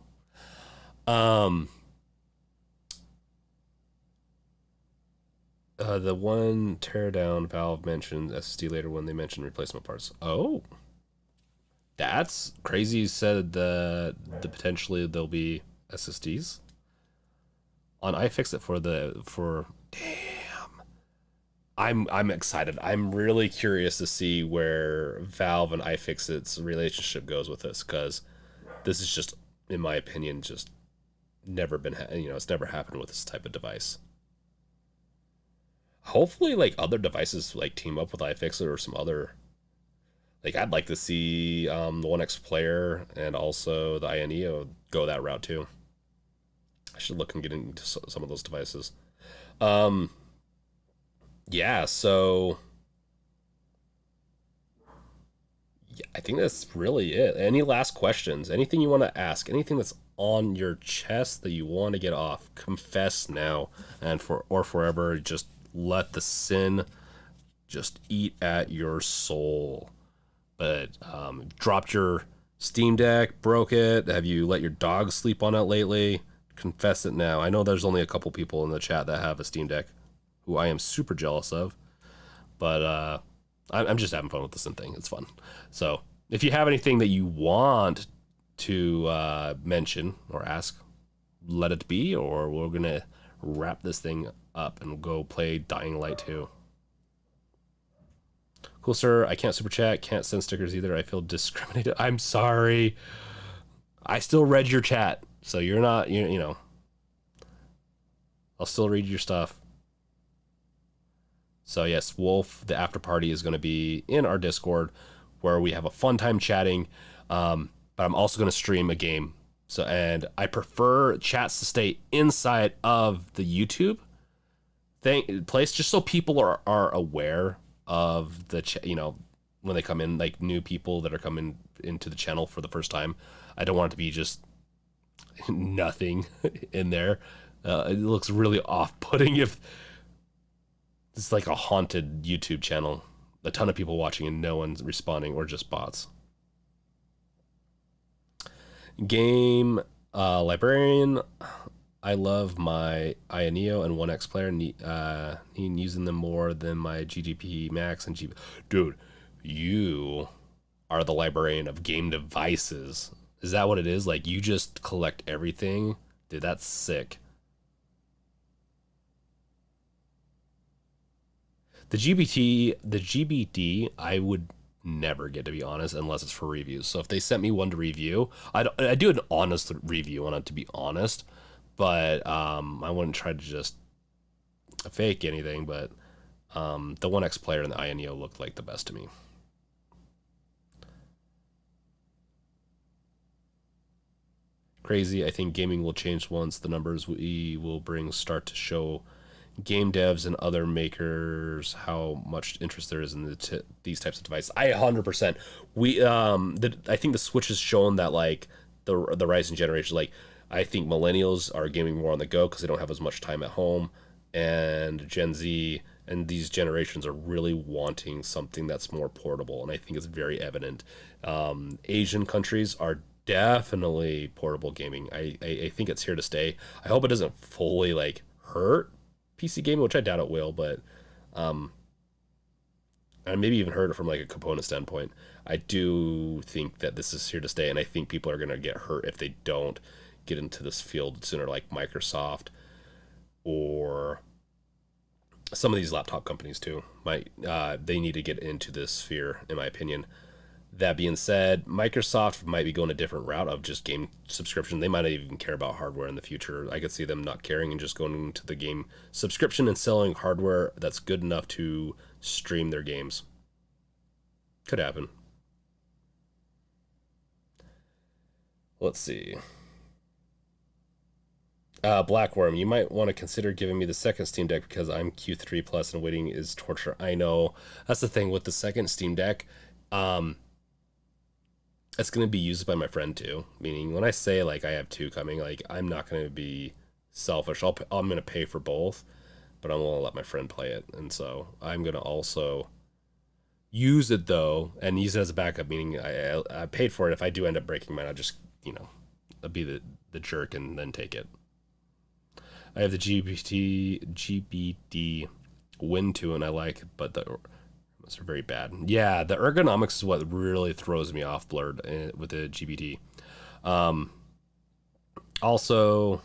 The 1 teardown Valve mentioned SSD later when they mentioned replacement parts. Oh, that's crazy. You said the potentially there'll be SSDs on iFixit for damn. I'm excited. I'm really curious to see where Valve and iFixit's relationship goes with this, because this is just, in my opinion, just never been it's never happened with this type of device. Hopefully like other devices like team up with iFixit or some other, like I'd like to see the One X Player and also the INEO go that route too. I should look and get into some of those devices. Yeah, so yeah, I think that's really it. Any last questions? Anything you want to ask? Anything that's on your chest that you want to get off? Confess now and forever. Just let the sin just eat at your soul. But dropped your Steam Deck, broke it. Have you let your dog sleep on it lately? Confess it now. I know there's only a couple people in the chat that have a Steam Deck, who I am super jealous of. But I'm just having fun with this thing. It's fun. So if you have anything that you want to mention or ask, let it be, or we're going to wrap this thing up and go play Dying Light 2. Cool, sir. I can't super chat, can't send stickers either. I feel discriminated. I'm sorry. I still read your chat, so you're not, you know. I'll still read your stuff. So yes, Wolf, the after party is going to be in our Discord, where we have a fun time chatting. But I'm also going to stream a game. So, and I prefer chats to stay inside of the YouTube place just so people are aware of when they come in, like new people that are coming into the channel for the first time. I don't want it to be just nothing in there. It looks really off-putting if it's like a haunted YouTube channel, a ton of people watching and no one's responding, or just bots. Game librarian. I love my Ioneo and 1X player. Need using them more than my GGP Max and GB. Dude, you are the librarian of game devices. Is that what it is? Like, you just collect everything? Dude, that's sick. The GBD, I would never get, to be honest, unless it's for reviews. So if they sent me one to review, I do an honest review on it, to be honest. But I wouldn't try to just fake anything. But the 1X player and the Ioneo looked like the best to me. Crazy. I think gaming will change once the numbers we will bring start to show game devs and other makers how much interest there is in these types of devices. I 100%. I think the Switch has shown that, like, the rising generation, like, I think millennials are gaming more on the go because they don't have as much time at home, and Gen Z and these generations are really wanting something that's more portable, and I think it's very evident. Asian countries are definitely portable gaming. I think it's here to stay. I hope it doesn't fully, like, hurt PC gaming, which I doubt it will, but and maybe even hurt it from, like, a component standpoint. I do think that this is here to stay, and I think people are going to get hurt if they don't get into this field sooner, like Microsoft or some of these laptop companies too. They need to get into this sphere, in my opinion. That being said, Microsoft might be going a different route of just game subscription. They might not even care about hardware in the future. I could see them not caring and just going into the game subscription and selling hardware that's good enough to stream their games. Could happen. Let's see. Blackworm, you might want to consider giving me the second Steam Deck because I'm Q3 plus and waiting is torture. I know. That's the thing with the second Steam Deck. It's going to be used by my friend too. Meaning, when I say, like, I have two coming, like, I'm not going to be selfish. I'm going to pay for both, but I'm going to let my friend play it. And so I'm going to also use it, though, and use it as a backup. Meaning, I paid for it. If I do end up breaking mine, I'll just, I'll be the jerk and then take it. I have the GBD Win 2 and I like it, but the ergonomics are very bad. Yeah, the ergonomics is what really throws me off, Blurred, with the GBD. Also,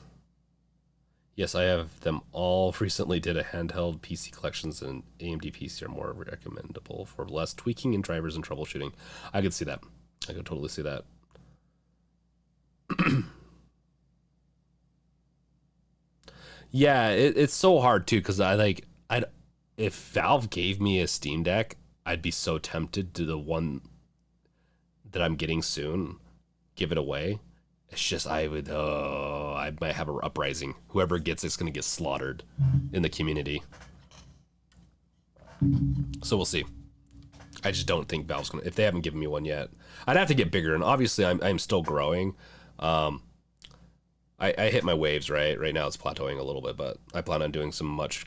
yes, I have them all. Recently did a handheld PC collections, and AMD PC are more recommendable for less tweaking in drivers and troubleshooting. I could see that. I could totally see that. Yeah, it's so hard too, because if Valve gave me a Steam Deck, I'd be so tempted to the one that I'm getting soon, give it away. It's just I might have an uprising. Whoever gets it's gonna get slaughtered in the community. So we'll see. I just don't think Valve's gonna, if they haven't given me one yet. I'd have to get bigger, and obviously I'm still growing. I hit my waves, right? Right now it's plateauing a little bit, but I plan on doing some much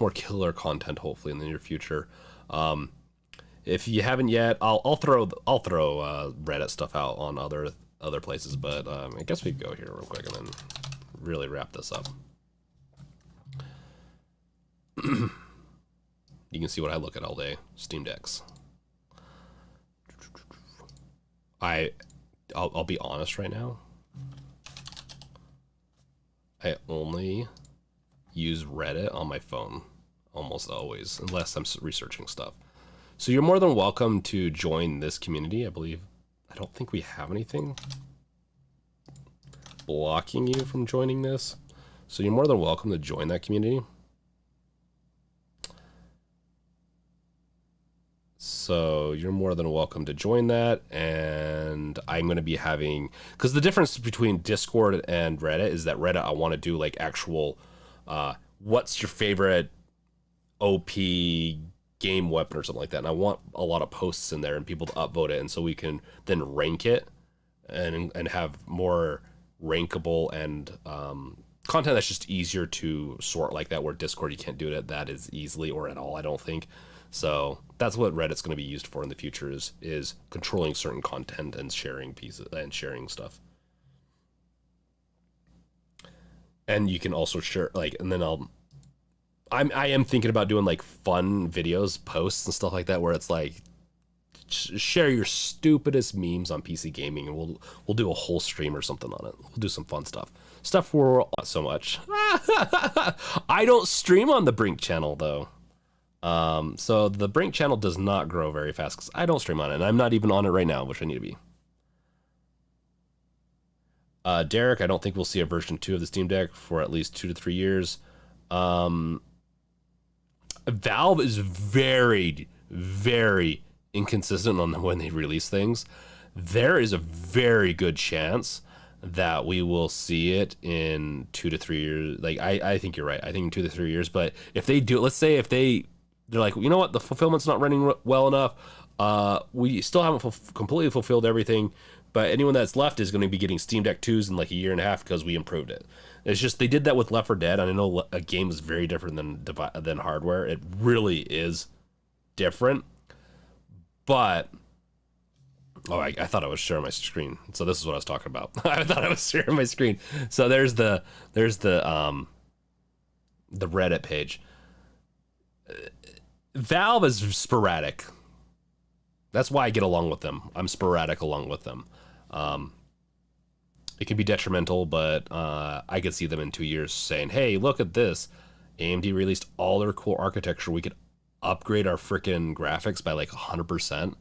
more killer content hopefully in the near future. If you haven't yet, I'll throw Reddit stuff out on other places, but I guess we could go here real quick and then really wrap this up. You can see what I look at all day: Steam Decks. I'll be honest right now. I only use Reddit on my phone almost always, unless I'm researching stuff. So you're more than welcome to join this community. I don't think we have anything blocking you from joining this. So you're more than welcome to join that community. So you're more than welcome to join that, and I'm going to be having, because the difference between Discord and Reddit is that Reddit I want to do like actual what's your favorite OP game weapon or something like that. And I want a lot of posts in there and people to upvote it. And so we can then rank it and have more rankable and content that's just easier to sort like that, where Discord you can't do it that as easily or at all, I don't think. So that's what Reddit's going to be used for in the future is controlling certain content and sharing pieces and sharing stuff. And you can also share like, and then I am thinking about doing like fun videos, posts and stuff like that, where it's like share your stupidest memes on PC gaming, and we'll do a whole stream or something on it. We'll do some fun stuff for not so much. I don't stream on the Brink channel though. So the Brink channel does not grow very fast because I don't stream on it, and I'm not even on it right now, which I need to be. Derek, I don't think we'll see a version 2 of the Steam Deck for at least 2 to 3 years. Valve is very, very inconsistent on when they release things. There is a very good chance that we will see it in 2 to 3 years. Like, I think you're right. I think in 2 to 3 years. But if they do, let's say if they're like, you know what, the fulfillment's not running well enough. We still haven't completely fulfilled everything. But anyone that's left is going to be getting Steam Deck 2s in like a year and a half because we improved it. It's just they did that with Left 4 Dead. And I know a game is very different than hardware. It really is different. But I thought I was sharing my screen. So this is what I was talking about. I thought I was sharing my screen. So there's the Reddit page. Valve is sporadic. That's why I get along with them. I'm sporadic along with them. It can be detrimental, but I could see them in 2 years saying, hey, look at this. AMD released all their cool architecture. We could upgrade our freaking graphics by like 100%.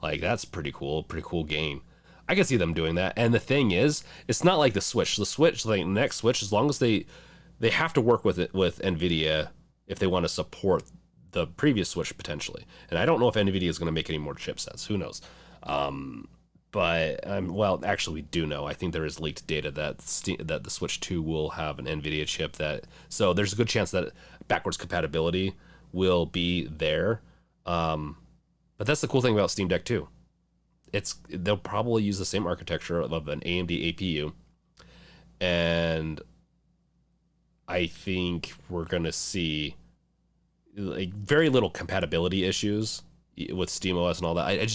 Like, that's pretty cool game. I can see them doing that. And the thing is, it's not like the Switch. The Switch, like the next Switch, as long as they have to work with NVIDIA if they want to support the previous Switch potentially. And I don't know if NVIDIA is going to make any more chipsets. Who knows? But well, actually, we do know. I think there is leaked data that the Switch 2 will have an NVIDIA chip. So there's a good chance that backwards compatibility will be there. But that's the cool thing about Steam Deck 2. They'll probably use the same architecture of an AMD APU, and I think we're gonna see like very little compatibility issues with SteamOS and all that. I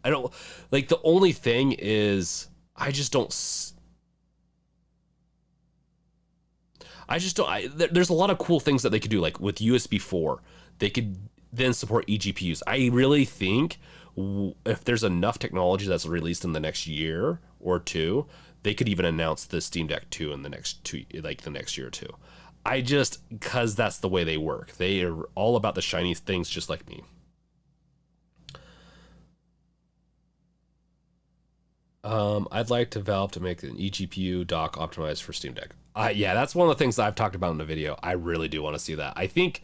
don't like, the only thing is there's a lot of cool things that they could do, like with USB 4 they could then support eGPUs. I really think if there's enough technology that's released in the next year or two, they could even announce the Steam Deck 2 in the next year or two. Because that's the way they work. They are all about the shiny things, just like me. I'd like Valve to make an eGPU dock optimized for Steam Deck. Yeah, that's one of the things I've talked about in the video. I really do want to see that. I think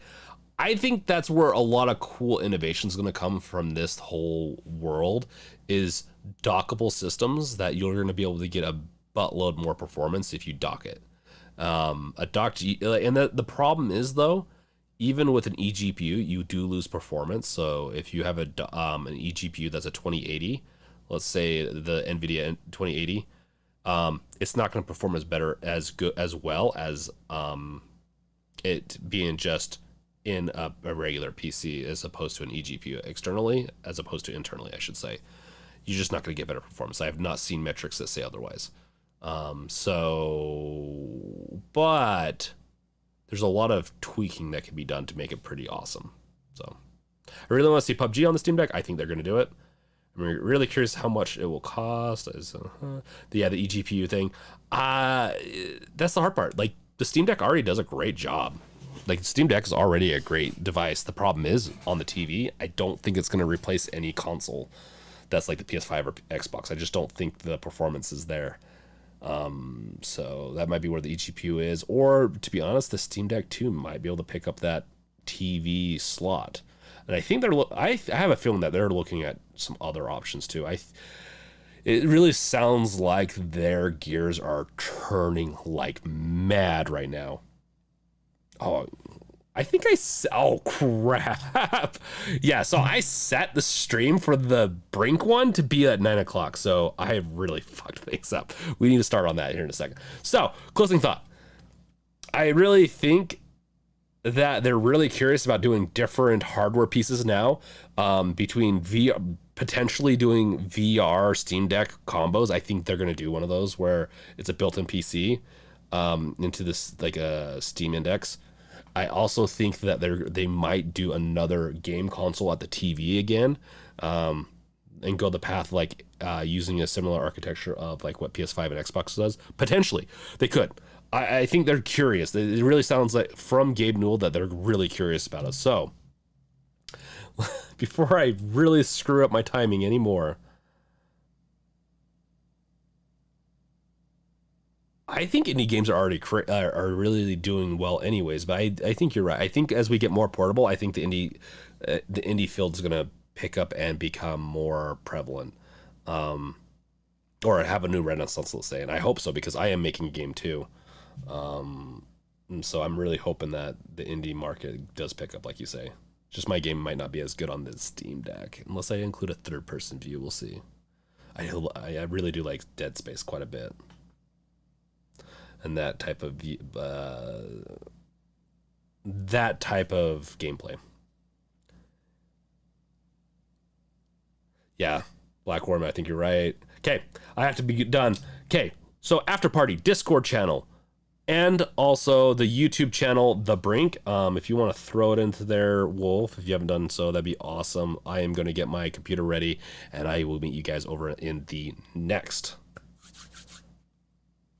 that's where a lot of cool innovation is going to come from this whole world, is dockable systems that you're going to be able to get a buttload more performance if you dock it. A docked, and the problem is though, even with an eGPU, you do lose performance. So if you have an eGPU that's a 2080, let's say the NVIDIA 2080, it's not going to perform as well as it being just in a regular PC as opposed to an eGPU externally, as opposed to internally, I should say. You're just not going to get better performance. I have not seen metrics that say otherwise. But there's a lot of tweaking that can be done to make it pretty awesome. So I really want to see PUBG on the Steam Deck. I think they're going to do it. I'm really curious how much it will cost. The eGPU thing. That's the hard part. Like, the Steam Deck already does a great job. Like, the Steam Deck is already a great device. The problem is, on the TV, I don't think it's going to replace any console that's like the PS5 or Xbox. I just don't think the performance is there. So that might be where the eGPU is. Or, to be honest, the Steam Deck 2 might be able to pick up that TV slot. And I think I have a feeling that they're looking at some other options too. It really sounds like their gears are turning like mad right now. Oh, I think oh crap. Yeah, so I set the stream for the Brink one to be at 9 o'clock. So I have really fucked things up. We need to start on that here in a second. So, closing thought. I really think that they're really curious about doing different hardware pieces now, between potentially doing VR Steam Deck combos. I think they're going to do one of those where it's a built-in PC into this like a Steam Index. I also think that they might do another game console at the TV again, and go the path like using a similar architecture of like what PS5 and Xbox does. Potentially, they could. I think they're curious. It really sounds like from Gabe Newell that they're really curious about us. So before I really screw up my timing anymore, I think indie games are already are really doing well anyways, but I think you're right. I think as we get more portable, I think the indie field is going to pick up and become more prevalent, or have a new renaissance, let's say. And I hope so, because I am making a game too. And so I'm really hoping that the indie market does pick up, like you say. Just my game might not be as good on the Steam Deck unless I include a third-person view. We'll see. I really do like Dead Space quite a bit, and that type of gameplay. Yeah, Black Worm, I think you're right. Okay, I have to be done. Okay, so After Party Discord channel, and also the YouTube channel, The Brink. If you want to throw it into there, Wolf, if you haven't done so, that'd be awesome. I am going to get my computer ready, and I will meet you guys over in the next